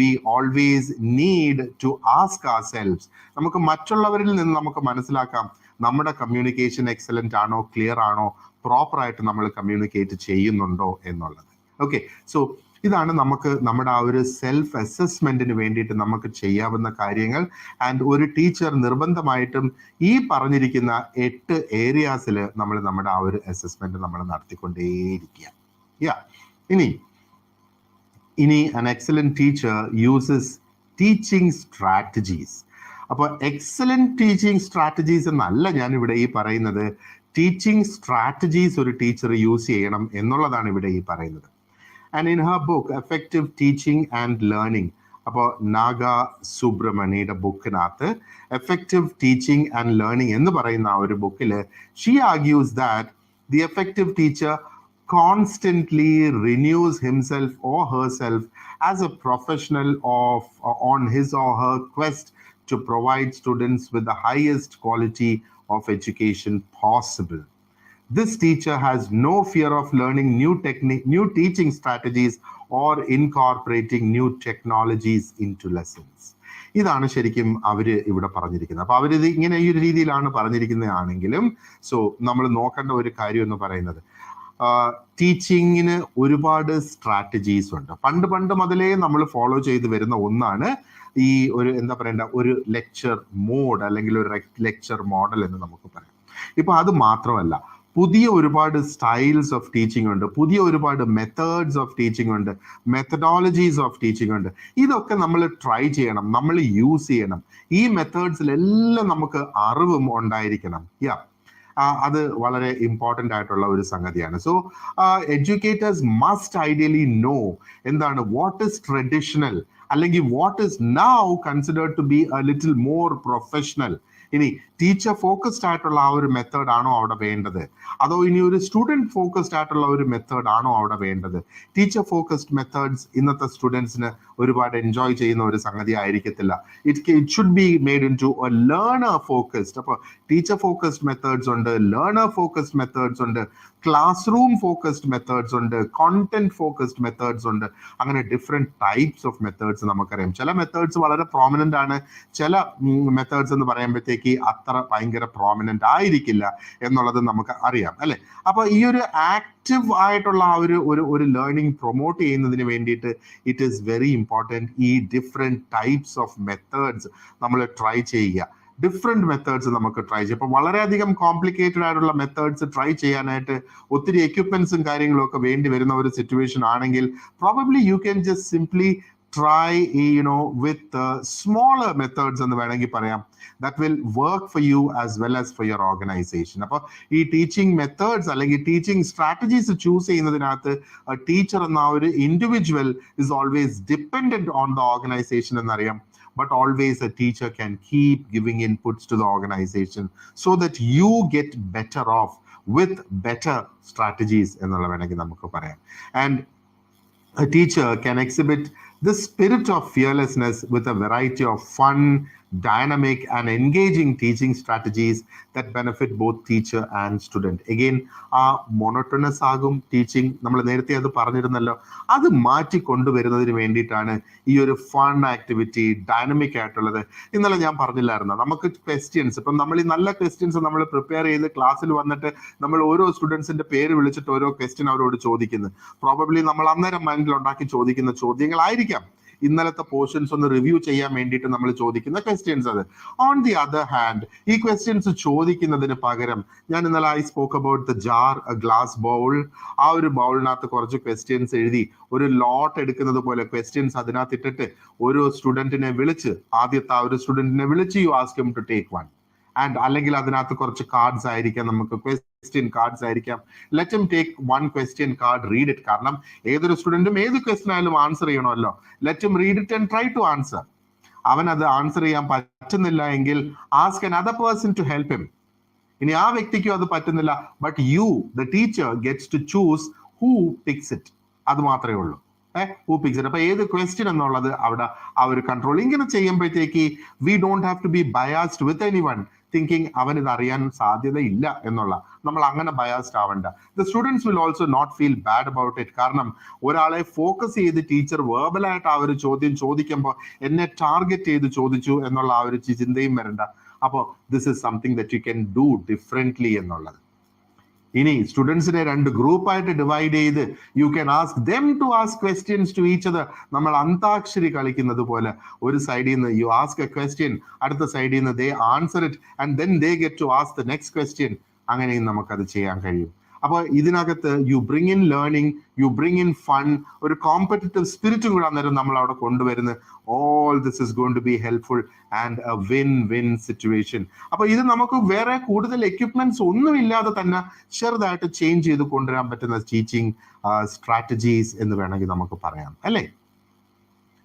we always need to ask ourselves. നമുക്ക് മറ്റുള്ളവരിൽ നിന്ന് നമുക്ക് മനസ്സിലാക്കാം നമ്മുടെ കമ്മ്യൂണിക്കേഷൻ എക്സലന്റ് ആണോ, ക്ലിയർ ആണോ, പ്രോപ്പർ ആയിട്ട് നമ്മൾ കമ്മ്യൂണിക്കേറ്റ് ചെയ്യുന്നുണ്ടോ എന്നുള്ളത്. ഓക്കെ, സോ ഇതാണ് നമുക്ക് നമ്മുടെ ആ ഒരു സെൽഫ് അസസ്മെന്റിന് വേണ്ടിയിട്ട് നമുക്ക് ചെയ്യാവുന്ന കാര്യങ്ങൾ. ആൻഡ് ഒരു ടീച്ചർ നിർബന്ധമായിട്ടും ഈ പറഞ്ഞിരിക്കുന്ന 8 ഏരിയാസിൽ നമ്മൾ നമ്മുടെ ആ ഒരു അസസ്മെന്റ് നമ്മൾ നടത്തിക്കൊണ്ടേയിരിക്കുക. ഇനി an excellent teacher uses teaching strategies. അപ്പോൾ എക്സലന്റ് ടീച്ചിങ് സ്ട്രാറ്റജീസ് എന്നല്ല ഞാൻ ഇവിടെ ഈ പറയുന്നത്, ടീച്ചിങ് സ്ട്രാറ്റജീസ് ഒരു ടീച്ചർ യൂസ് ചെയ്യണം എന്നുള്ളതാണ് ഇവിടെ ഈ പറയുന്നത്. And in her book effective teaching and learning, അപ്പോൾ നാഗ സുബ്രഹ്മണിയുടെ ബുക്കിനകത്ത് എഫക്റ്റീവ് ടീച്ചിങ് ആൻഡ് ലേണിംഗ് എന്ന് പറയുന്ന ആ ഒരു ബുക്കിൽ she argues that the effective teacher constantly renews himself or herself as a professional on his or her quest to provide students with the highest quality of education possible. This teacher has no fear of learning new teaching strategies or incorporating new technologies into lessons. ഇതാണ് ശരിക്കും അവര് ഇവിടെ പറഞ്ഞിരിക്കുന്നത്. അപ്പൊ അവരിത് ഇങ്ങനെ ഈ ഒരു രീതിയിലാണ് പറഞ്ഞിരിക്കുന്നതാണെങ്കിലും സോ നമ്മൾ നോക്കേണ്ട ഒരു കാര്യം എന്ന് പറയുന്നത് ടീച്ചിങ്ങിന് ഒരുപാട് സ്ട്രാറ്റജീസ് ഉണ്ട്. പണ്ട് മുതലേ നമ്മൾ ഫോളോ ചെയ്ത് വരുന്ന ഒന്നാണ് ഈ ഒരു എന്താ പറയണ്ട ഒരു ലെക്ചർ മോഡ് അല്ലെങ്കിൽ ഒരു ലെക്ചർ മോഡൽ എന്ന് നമുക്ക് പറയാം. ഇപ്പൊ അത് മാത്രമല്ല, പുതിയ ഒരുപാട് സ്റ്റൈൽസ് ഓഫ് ടീച്ചിങ് ഉണ്ട്, പുതിയ ഒരുപാട് മെത്തേഡ്സ് ഓഫ് ടീച്ചിങ് ഉണ്ട്, മെത്തഡോളജീസ് ഓഫ് ടീച്ചിങ് ഉണ്ട്. ഇതൊക്കെ നമ്മൾ ട്രൈ ചെയ്യണം, നമ്മൾ യൂസ് ചെയ്യണം. ഈ മെത്തേഡ്സിലെല്ലാം നമുക്ക് അറിവും ഉണ്ടായിരിക്കണം. അത് വളരെ ഇമ്പോർട്ടൻ്റ് ആയിട്ടുള്ള ഒരു സംഗതിയാണ്. So educators must ideally know എന്താണ് വാട്ട് ഇസ് ട്രഡീഷണൽ അല്ലെങ്കിൽ what is now considered to be a little more professional. ഇനി ടീച്ചർ ഫോക്കസ്ഡ് ആയിട്ടുള്ള ആ ഒരു മെത്തേഡ് ആണോ അവിടെ വേണ്ടത്, അതോ ഇനി ഒരു സ്റ്റുഡൻറ് ഫോക്കസ്ഡ് ആയിട്ടുള്ള ഒരു മെത്തേഡ് ആണോ അവിടെ വേണ്ടത്? ടീച്ചർ ഫോക്കസ്ഡ് മെത്തേഡ്സ് ഇന്നത്തെ സ്റ്റുഡൻസിന് ഒരുപാട് എൻജോയ് ചെയ്യുന്ന ഒരു സംഗതി ആയിരിക്കത്തില്ല. It should be made into a learner focused. അപ്പോൾ ടീച്ചർ ഫോക്കസ്ഡ് മെത്തേഡ്സ് ഉണ്ട്, ലേണർ ഫോക്കസ്ഡ് മെത്തേഡ്സ് ഉണ്ട്, ക്ലാസ് റൂം ഫോക്കസ്ഡ് മെത്തേഡ്സ് ഉണ്ട്, കോണ്ടന്റ് ഫോക്കസ്ഡ് മെത്തേഡ്സ് ഉണ്ട്. അങ്ങനെ ഡിഫറെന്റ് ടൈപ്സ് ഓഫ് മെത്തേഡ്സ് നമുക്കറിയാം. ചില മെത്തേഡ്സ് വളരെ പ്രോമിനന്റ് ആണ്, ചില മെത്തേഡ്സ് എന്ന് പറയുമ്പോഴത്തേക്ക് അത്ര ഭയങ്കര പ്രോമിനന്റ് ആയിരിക്കില്ല എന്നുള്ളത് നമുക്ക് അറിയാം, അല്ലെ? അപ്പൊ ഈ ഒരു ആക്റ്റീവ് ആയിട്ടുള്ള ആ ഒരു ലേണിംഗ് പ്രൊമോട്ട് ചെയ്യുന്നതിന് വേണ്ടിയിട്ട് ഇറ്റ് ഈസ് വെരി ഇമ്പോർട്ടൻറ്റ് ഈ ഡിഫറെന്റ് ടൈപ്സ് ഓഫ് മെത്തേഡ്സ് നമ്മൾ ട്രൈ ചെയ്യുക. ഡിഫറെന്റ് മെത്തേഡ്സ് നമുക്ക് ട്രൈ ചെയ്യാം. ഇപ്പൊ വളരെയധികം കോംപ്ലിക്കേറ്റഡ് ആയിട്ടുള്ള മെത്തേഡ്സ് ട്രൈ ചെയ്യാനായിട്ട് ഒത്തിരി എക്യുപ്മെന്റ്സും കാര്യങ്ങളും ഒക്കെ വേണ്ടി വരുന്ന ഒരു സിറ്റുവേഷൻ ആണെങ്കിൽ probably you can just simply try with smaller methods എന്ന് വേണമെങ്കിൽ പറയാം. that will work for you as well as for your organization. അപ്പോൾ ഈ ടീച്ചിങ് മെത്തേഡ്സ് അല്ലെങ്കിൽ ടീച്ചിങ് സ്ട്രാറ്റജീസ് ചൂസ് ചെയ്യുന്നതിനകത്ത് ടീച്ചർ എന്ന ഒരു individual is always dependent on the organisation എന്നറിയാം. But always a teacher can keep giving inputs to the organization so that you get better off with better strategies എന്നുള്ള വേണമെങ്കിൽ നമുക്ക് പറയാം. And a teacher can exhibit the spirit of fearlessness with a variety of fun, dynamic and engaging teaching strategies that benefit both teacher and student. Again, ആ monotonous ആകും teaching, നമ്മൾ നേരത്തെ അത് പറഞ്ഞിരുന്നല്ലോ, അത് മാറ്റി കൊണ്ടുവരുന്നതിന് വേണ്ടിയിട്ടാണ് ഈ ഒരു ഫൺ ആക്ടിവിറ്റി, ഡൈനമിക് ആയിട്ടുള്ളത്. ഇന്നലെ ഞാൻ പറഞ്ഞില്ലായിരുന്നു, നമുക്ക് ക്വസ്റ്റ്യൻസ്, ഇപ്പം നമ്മൾ ഈ നല്ല ക്വസ്റ്റ്യൻസ് നമ്മൾ പ്രിപ്പയർ ചെയ്ത് ക്ലാസ്സിൽ വന്നിട്ട് നമ്മൾ ഓരോ സ്റ്റുഡൻസിന്റെ പേര് വിളിച്ചിട്ട് ഓരോ ക്വസ്റ്റ്യൻ അവരോട് ചോദിക്കുന്നത്, പ്രോബബ്ലി നമ്മൾ അന്നേരം മൈൻഡിൽ ഉണ്ടാക്കി ചോദിക്കുന്ന ചോദ്യങ്ങളായിരിക്കാം ഇന്നലത്തെ പോർഷൻസ് ഒന്ന് റിവ്യൂ ചെയ്യാൻ വേണ്ടിയിട്ട് നമ്മൾ ചോദിക്കുന്ന ക്വസ്റ്റ്യൻസ്. അത് ഓൺ ദി അതർ ഹാൻഡ് ഈ ക്വസ്റ്റ്യൻസ് ചോദിക്കുന്നതിന് പകരം ഞാൻ ഇന്നലെ I spoke about the jar, A glass bowl, ആ ഒരു ബൗളിനകത്ത് കുറച്ച് ക്വസ്റ്റ്യൻസ് എഴുതി ഒരു ലോട്ട് എടുക്കുന്നത് പോലെ ക്വസ്റ്റ്യൻസ് അതിനകത്ത് ഇട്ടിട്ട് ഒരു സ്റ്റുഡന്റിനെ വിളിച്ച്, ആദ്യത്തെ ആ ഒരു സ്റ്റുഡന്റിനെ വിളിച്ച് you ask him to take one, and അല്ലെങ്കിൽ അതിനകത്ത് കുറച്ച് കാർഡ്സ് ആയിരിക്കാം, നമുക്ക് ക്വസ്റ്റ്യൻ കാർഡ്സ് ആയിരിക്കാം. Let him take one question card, read it. കാരണം ഏതൊരു സ്റ്റുഡന്റും ഏത് ക്വസ്റ്റ്യൻ ആയാലും ആൻസർ ചെയ്യണമല്ലോ. Let him read it and try to answer. അവൻ അത് ആൻസർ ചെയ്യാൻ പറ്റുന്നില്ല എങ്കിൽ ask another person to help him. ഇനി ആ വ്യക്തിക്കും അത് പറ്റുന്നില്ല, but you the teacher gets to choose who picks it. അത് മാത്രമേ ഉള്ളൂ, ഹൂ പിക്സ് ഇറ്റ്. അപ്പൊ ഏത് ക്വസ്റ്റ്യൻ എന്നുള്ളത് അവിടെ ആ ഒരു കൺട്രോൾ. ഇങ്ങനെ ചെയ്യുമ്പോഴത്തേക്ക് we don't have to be biased with anyone thinking അവൻ ഇത് അറിയാൻ സാധ്യതയില്ല എന്നുള്ള. നമ്മൾ അങ്ങനെ ബയാസ്ഡ് ആവണ്ട. The students will also not feel bad about it. കാരണം ഒരാളെ ഫോക്കസ് ചെയ്ത് ടീച്ചർ വേർബലായിട്ട് ആ ഒരു ചോദ്യം ചോദിക്കുമ്പോൾ എന്നെ ടാർഗറ്റ് ചെയ്ത് ചോദിച്ചു എന്നുള്ള ആ ഒരു ചിന്തയും വരണ്ട. അപ്പോൾ this is something that you can do differently എന്നുള്ളത്. ഇനി സ്റ്റുഡൻസിനെ രണ്ട് ഗ്രൂപ്പായിട്ട് ഡിവൈഡ് ചെയ്ത് you can ask them to ask questions to each other. നമ്മൾ അന്താക്ഷരി കളിക്കുന്നത് പോലെ ഒരു സൈഡിൽ നിന്ന് യു ആസ്ക് എ ക്വസ്റ്റ്യൻ, അടുത്ത സൈഡിൽ നിന്ന് they answer it and then they get to ask the next question. അങ്ങനെയും നമുക്കത് ചെയ്യാൻ കഴിയും. അപ്പോൾ ഇതിനകത്ത് you bring in learning, you bring in fun, ഒരു കോമ്പറ്റീറ്റീവ് സ്പിരിറ്റും കൂടെ അന്നേരം നമ്മൾ അവിടെ കൊണ്ടുവരുന്നത്. All this is going to be helpful and a win win situation. അപ്പൊ ഇത് നമുക്ക് വേറെ കൂടുതൽ എക്യുപ്മെന്റ്സ് ഒന്നുമില്ലാതെ തന്നെ ചെറുതായിട്ട് ചേഞ്ച് ചെയ്ത് കൊണ്ടുവരാൻ പറ്റുന്ന ടീച്ചിങ് സ്ട്രാറ്റജീസ് എന്ന് വേണമെങ്കിൽ നമുക്ക് പറയാം, അല്ലേ?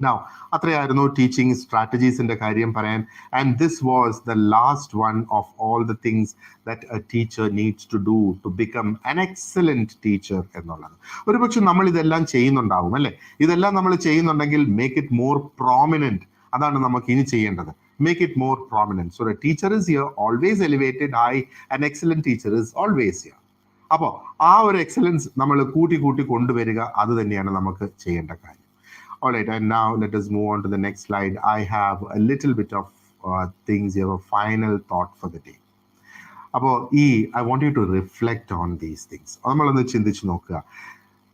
Now, അത്രയായിരുന്നു ടീച്ചിങ് സ്ട്രാറ്റജീസിന്റെ കാര്യം പറയാൻ. And this was the last one of all the things that a teacher needs to do to become an excellent teacher എന്നുള്ളത്. ഒരുപക്ഷെ നമ്മൾ ഇതെല്ലാം ചെയ്യുന്നുണ്ടാവും, അല്ലെ? ഇതെല്ലാം നമ്മൾ ചെയ്യുന്നുണ്ടെങ്കിൽ മേക്ക് ഇറ്റ് മോർ പ്രോമിനന്റ്. അതാണ് നമുക്ക് ഇനി ചെയ്യേണ്ടത്. Make it more prominent. So the teacher is here, always elevated high. An excellent teacher is always here. അപ്പോൾ ആ ഒരു എക്സലൻസ് നമ്മൾ കൂട്ടി കൊണ്ടുവരിക, അത് തന്നെയാണ് നമുക്ക് ചെയ്യേണ്ട കാര്യം. All right, and now let us move on to the next slide. I have a little bit of things here, a final thought for the day. അപ്പോൾ I want you to reflect on these things. നമ്മളൊന്ന് ചിന്തിച്ച് നോക്കുക.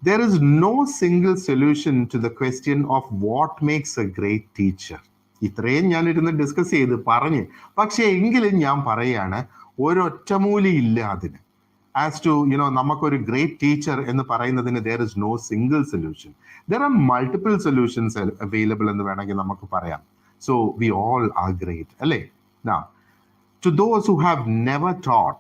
There is no single solution to the question of what makes a great teacher. ഇത്രയും ഞാനിരുന്ന് discuss ചെയ്ത് പറഞ്ഞ്, പക്ഷെ എങ്കിലും ഞാൻ പറയാണ്, ഒരൊറ്റമൂലി ഇല്ല അതിന്. As to, നമുക്കൊരു ഗ്രേറ്റ് ടീച്ചർ എന്ന് പറയുന്നതിന് there is no single solution. There are multiple solutions available എന്ന് വേണമെങ്കിൽ നമുക്ക് പറയാം. So we all are great, അല്ലേ? Now, to those who have never taught,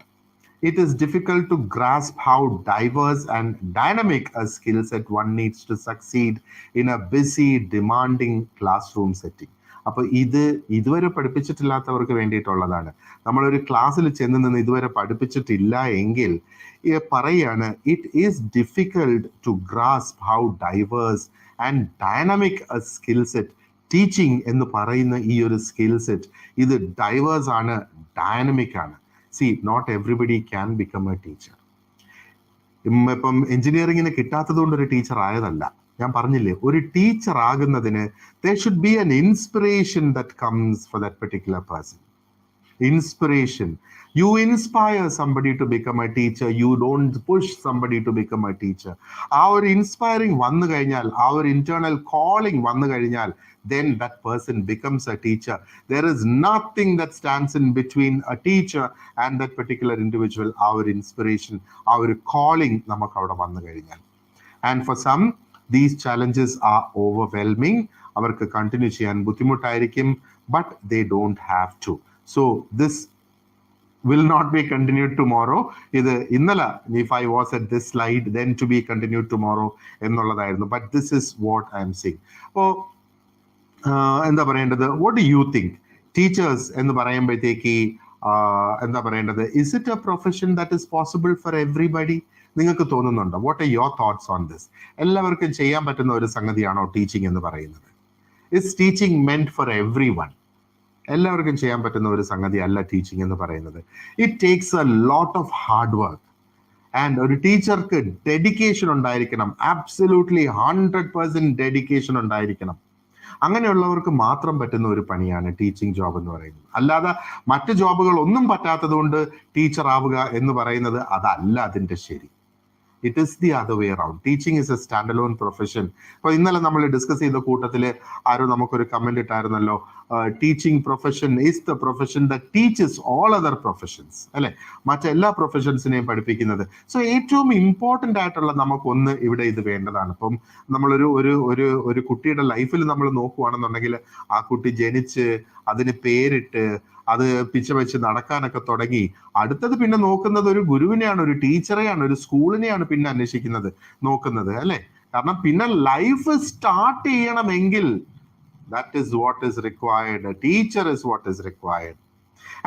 it is difficult to grasp how diverse and dynamic a skill set one needs to succeed in a busy, demanding classroom setting. അപ്പൊ ഇതുവരെ പഠിപ്പിച്ചിട്ടില്ലാത്തവർക്ക് വേണ്ടിയിട്ടുള്ളതാണ്. നമ്മളൊരു ക്ലാസ്സിൽ ചെന്ന് നിന്ന് ഇതുവരെ പഠിപ്പിച്ചിട്ടില്ല എങ്കിൽ പറയാണ്, it is difficult to grasp how diverse and dynamic a skill set. Teaching എന്ന് പറയുന്ന ഈ ഒരു സ്കിൽ സെറ്റ് ഇത് ഡൈവേഴ്സ് ആണ്, ഡൈനാമിക് ആണ്. See, not everybody can become a teacher. ഇപ്പം എഞ്ചിനീയറിങ്ങിന് കിട്ടാത്തത് കൊണ്ട് ഒരു ടീച്ചർ ആയതല്ല. ഞാൻ പറഞ്ഞില്ലേ, ഒരു ടീച്ചർ ആകുന്നതിന് there should be an inspiration that comes for that particular person. Inspiration. You inspire somebody to become a teacher. You don't push somebody to become a teacher. Our inspiring വന്നു കഴിഞ്ഞാൽ, our internal calling വന്നു കഴിഞ്ഞാൽ, then that person becomes a teacher. There is nothing that stands in between a teacher and that particular individual. Our inspiration, our calling നമുക്ക് അവിടെ വന്നു കഴിഞ്ഞാൽ. And for some, these challenges are overwhelming. അവർക്ക് continue ചെയ്യാൻ ബുദ്ധിമുട്ടായിരിക്കും, but they don't have to. So this will not be continued tomorrow. ഇത് ഇന്നലെ, if I was at this slide, then to be continued tomorrow എന്നുള്ളതായിരുന്നു. But this is what I am saying. അപ്പോൾ എന്താ പറയേണ്ടത്? What do you think? Teachers എന്ന് പറയുമ്പോഴത്തേക്ക് എന്താ പറയേണ്ടത്? Is it a profession that is possible for everybody? നിങ്ങൾക്ക് തോന്നുന്നുണ്ടോ? What are your thoughts on this? എല്ലാവർക്കും ചെയ്യാൻ പറ്റുന്ന ഒരു സംഗതിയാണോ ടീച്ചിങ് എന്ന് പറയുന്നത്? Is teaching മെന്റ് for every one? എല്ലാവർക്കും ചെയ്യാൻ പറ്റുന്ന ഒരു സംഗതി അല്ല ടീച്ചിങ് എന്ന് പറയുന്നത്. It takes A lot of hard work. And ഒരു ടീച്ചർക്ക് ഡെഡിക്കേഷൻ ഉണ്ടായിരിക്കണം, ആബ്സല്യൂട്ട്ലി 100% ഡെഡിക്കേഷൻ ഉണ്ടായിരിക്കണം. അങ്ങനെയുള്ളവർക്ക് മാത്രം പറ്റുന്ന ഒരു പണിയാണ് ടീച്ചിങ് ജോബ് എന്ന് പറയുന്നത്. അല്ലാതെ മറ്റ് ജോബുകൾ ഒന്നും പറ്റാത്തത് കൊണ്ട് ടീച്ചർ ആവുക എന്ന് പറയുന്നത് അതല്ല അതിൻ്റെ ശരി. It is the other way around. Teaching is a stand alone profession. ഇപ്പോൾ ഇന്നലെ നമ്മൾ ഡിസ്കസ് ചെയ്ത കൂട്ടത്തിൽ ആരോ നമുക്കൊരു കമന്റ് ഇട്ടായിരുന്നല്ലോ, teaching profession is the profession that teaches all other professions, അല്ലെ, മറ്റെല്ലാ പ്രൊഫഷൻസിനെയും പഠിപ്പിക്കുന്നത്. സോ ഏറ്റവും ഇമ്പോർട്ടൻ്റ് ആയിട്ടുള്ള നമുക്കൊന്ന് ഇവിടെ ഇത് വേണ്ടതാണ്. ഇപ്പം നമ്മളൊരു ഒരു ഒരു ഒരു കുട്ടിയുടെ ലൈഫിൽ നമ്മൾ നോക്കുകയാണെന്നുണ്ടെങ്കിൽ ആ കുട്ടി ജനിച്ച് അതിന് പേരിട്ട് അത് പിച്ച വെച്ച് നടക്കാനൊക്കെ തുടങ്ങി, അടുത്തത് പിന്നെ നോക്കുന്നത് ഒരു ഗുരുവിനെയാണ്, ഒരു ടീച്ചറെയാണ്, ഒരു സ്കൂളിനെയാണ് പിന്നെ അന്വേഷിക്കുന്നത്, നോക്കുന്നത്, അല്ലെ. കാരണം പിന്നെ ലൈഫ് സ്റ്റാർട്ട് ചെയ്യണമെങ്കിൽ that is what is required. Teacher is what is required.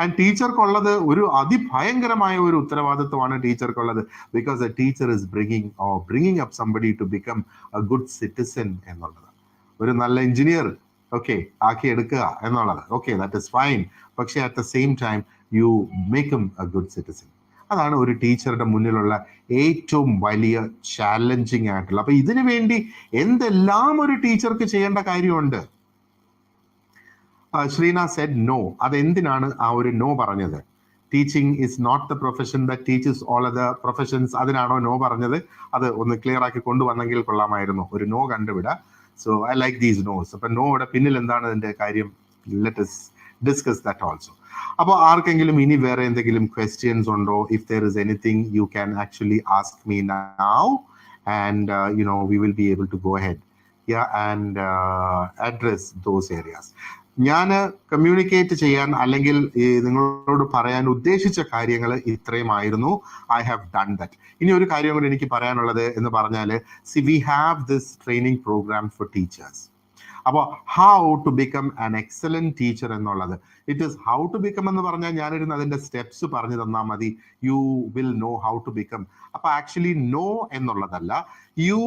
And ടീച്ചർക്കുള്ളത് ഒരു അതിഭയങ്കരമായ ഒരു ഉത്തരവാദിത്വമാണ് ടീച്ചർക്കുള്ളത്. Because a teacher is bringing up somebody to become a good citizen എന്നുള്ളത്. ഒരു നല്ല എഞ്ചിനീയർ ആക്കി എടുക്കുക എന്നുള്ളത്, ദാറ്റ് ഇസ് ഫൈൻ. പക്ഷെ at the same time you make him a good citizen. അതാണ് ഒരു ടീച്ചറുടെ മുന്നിലുള്ള ഏറ്റവും വലിയ ചാലഞ്ചിങ് ആയിട്ടുള്ള. അപ്പൊ ഇതിനു വേണ്ടി എന്തെല്ലാം ഒരു ടീച്ചർക്ക് ചെയ്യേണ്ട കാര്യമുണ്ട്. Sreena said no. അതെന്തിനാണ് ആ ഒരു നോ പറഞ്ഞത്? Teaching is not the profession that teaches all other professions. അതിനാണോ നോ പറഞ്ഞത്? അത് ഒന്ന് ക്ലിയർ ആക്കി കൊണ്ടുവന്നെങ്കിൽ കൊള്ളാമായിരുന്നു. ഒരു നോ കണ്ടുവിടുക. So I like these noes. അപ്പൊ നോയുടെ പിന്നിൽ എന്താണ് അതിന്റെ കാര്യം? Let us discuss that also. അപ്പോൾ ആർക്കെങ്കിലും ഇനി വേറെ എന്തെങ്കിലും ക്വസ്റ്റ്യൻസ് ഉണ്ടോ? If there is anything you can actually ask me now and we will be able to go ahead and address those areas. ഞാൻ കമ്മ്യൂണിക്കേറ്റ് ചെയ്യാൻ അല്ലെങ്കിൽ നിങ്ങളോട് പറയാൻ ഉദ്ദേശിച്ച കാര്യങ്ങൾ ഇത്രയുമായിരുന്നു. I have done that. ഇനി ഒരു കാര്യം കൂടി എനിക്ക് പറയാനുള്ളത് എന്ന് പറഞ്ഞാൽ, we have this training programme for teachers. അപ്പോൾ how to become an excellent teacher എന്നുള്ളത്, it is how to become എന്ന് പറഞ്ഞാൽ ഞാനിരുന്ന് അതിന്റെ സ്റ്റെപ്സ് പറഞ്ഞു തന്നാൽ മതി. You will know how to become. അപ്പൊ ആക്ച്വലി നോ എന്നുള്ളതല്ല, you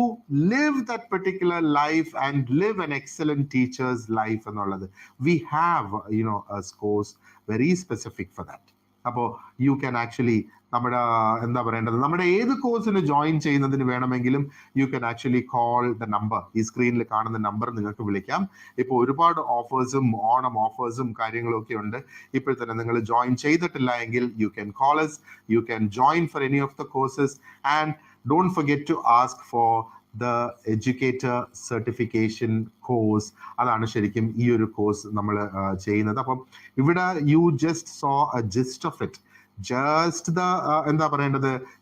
live that particular life and live an excellent teacher's life എന്നുള്ളത്. We have a course very specific for that. അപ്പോൾ യു ക്യാൻ ആക്ച്വലി നമ്മുടെ ഏത് കോഴ്സിന് ജോയിൻ ചെയ്യുന്നതിന് വേണമെങ്കിലും you can actually call the number. ഈ സ്ക്രീനിൽ കാണുന്ന നമ്പർ നിങ്ങൾക്ക് വിളിക്കാം. ഇപ്പോൾ ഒരുപാട് ഓഫേഴ്സും ഓണം ഓഫേഴ്സും കാര്യങ്ങളും ഒക്കെ ഉണ്ട്. ഇപ്പോൾ തന്നെ നിങ്ങൾ ജോയിൻ ചെയ്തിട്ടില്ല എങ്കിൽ you can call us, you can join for any of the courses and don't forget to ask for the educator certification course. അതാണ് ശരിക്കും ഈ ഒരു കോഴ്സ് നമ്മൾ ചെയ്യുന്നത്. അപ്പം ഇവിടെ you just saw a gist of it. Just the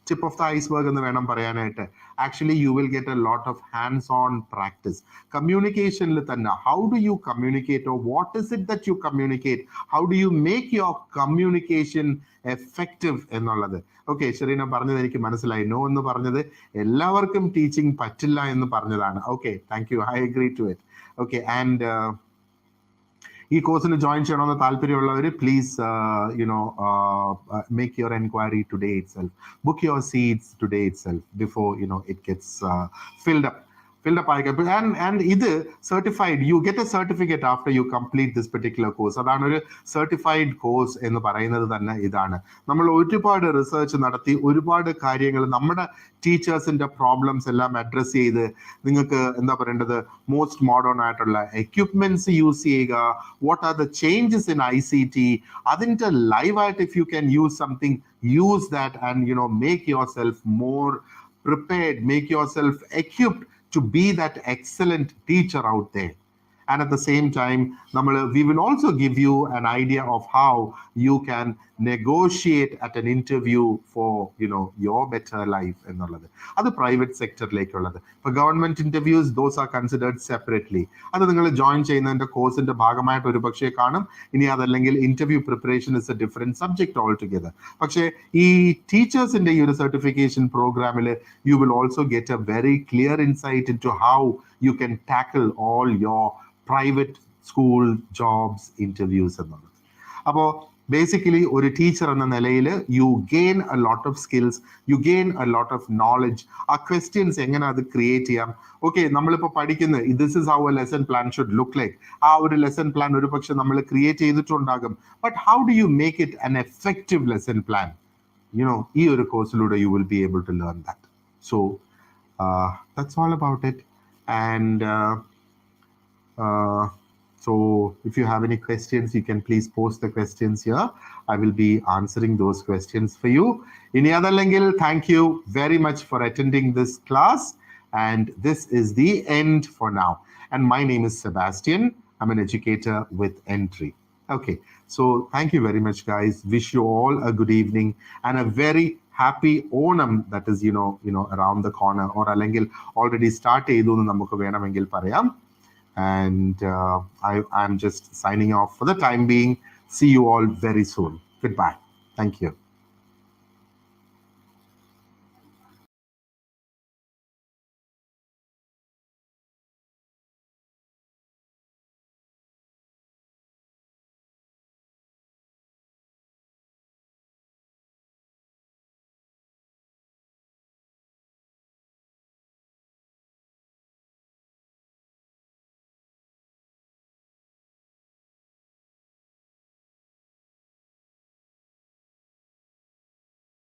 tip of the iceberg എന്ന് വേണം പറയാനായിട്ട്. Actually you will get a lot of hands on practice. കമ്മ്യൂണിക്കേഷനിൽ തന്നെ how do you communicate, or what is it that you communicate, how do you make your communication effective എന്നുള്ളത്. ശരീന പറഞ്ഞത് എനിക്ക് മനസ്സിലായി. No എന്ന് പറഞ്ഞത് എല്ലാവർക്കും ടീച്ചിങ് പറ്റില്ല എന്ന് പറഞ്ഞതാണ്. Thank you, I agree to it. And ഈ കോഴ്സിന് ജോയിൻ ചെയ്യണമെന്ന് താല്പര്യമുള്ളവർ please make your enquiry today itself. Book your seats today itself before it gets filled up. And ഇത് certified, you get a certificate after you complete this particular course. അതാണ് ഒരു certified course എന്ന് പറയുന്നത് തന്നെ ഇതാണ്. നമ്മൾ ഒരുപാട് റിസർച്ച് നടത്തി ഒരുപാട് കാര്യങ്ങൾ നമ്മുടെ ടീച്ചേഴ്സിന്റെ പ്രോബ്ലംസ് എല്ലാം അഡ്രസ് ചെയ്ത് നിങ്ങൾക്ക് മോസ്റ്റ് മോഡേൺ ആയിട്ടുള്ള എക്യുപ്മെന്റ്സ് യൂസ് ചെയ്യുക. What are the changes in ICT, അതിന്റെ ലൈവായിട്ട് if you can use something, use that and make your self more prepared, make yourself equipped to be that excellent teacher out there. And at the same time, we will also give you an idea of how you can negotiate at an interview for your better life എന്നുള്ളത്. അത് private സെക്ടറിലേക്കുള്ളത്. ഇപ്പൊ government interviews, those are considered separately. അത് നിങ്ങൾ join ചെയ്യുന്നതിന്റെ കോഴ്സിന്റെ ഭാഗമായിട്ട് ഒരു പക്ഷേ കാണും. ഇനി അതല്ലെങ്കിൽ interview preparation is a different subject all together. പക്ഷേ ഈ ടീച്ചേഴ്സിന്റെ ഈ ഒരു സർട്ടിഫിക്കേഷൻ പ്രോഗ്രാമിൽ you will also get a very clear insight into how you can tackle all your private school jobs interviews എന്നുള്ളത്. അപ്പോൾ ബേസിക്കലി ഒരു ടീച്ചർ എന്ന നിലയിൽ you gain a lot of skills, you gain a lot of knowledge. ആ questions എങ്ങനെ അത് create ചെയ്യാം. Okay, നമ്മളിപ്പോൾ പഠിക്കുന്നത് this is how a lesson plan should look like. ആ ഒരു ലെസൺ പ്ലാൻ ഒരു പക്ഷെ നമ്മൾ ക്രിയേറ്റ് ചെയ്തിട്ടുണ്ടാകും. But how do you make it an effective lesson plan? ഈ ഒരു കോഴ്സിലൂടെ you will be able to learn that. So that's all about it. And so if you have any questions, you can please post the questions here. I will be answering those questions for you. Ini adallengil, thank you very much for attending this class. And this is the end for now. And my name is Sebastian. I'm an educator with Entry. Okay, so thank you very much, guys. Wish you all a good evening and a very happy Onam that is, around the corner. Or allengil already start edu nu namukku venamengil parayam. And I'm just signing off for the time being. See you all very soon. Goodbye. Thank you.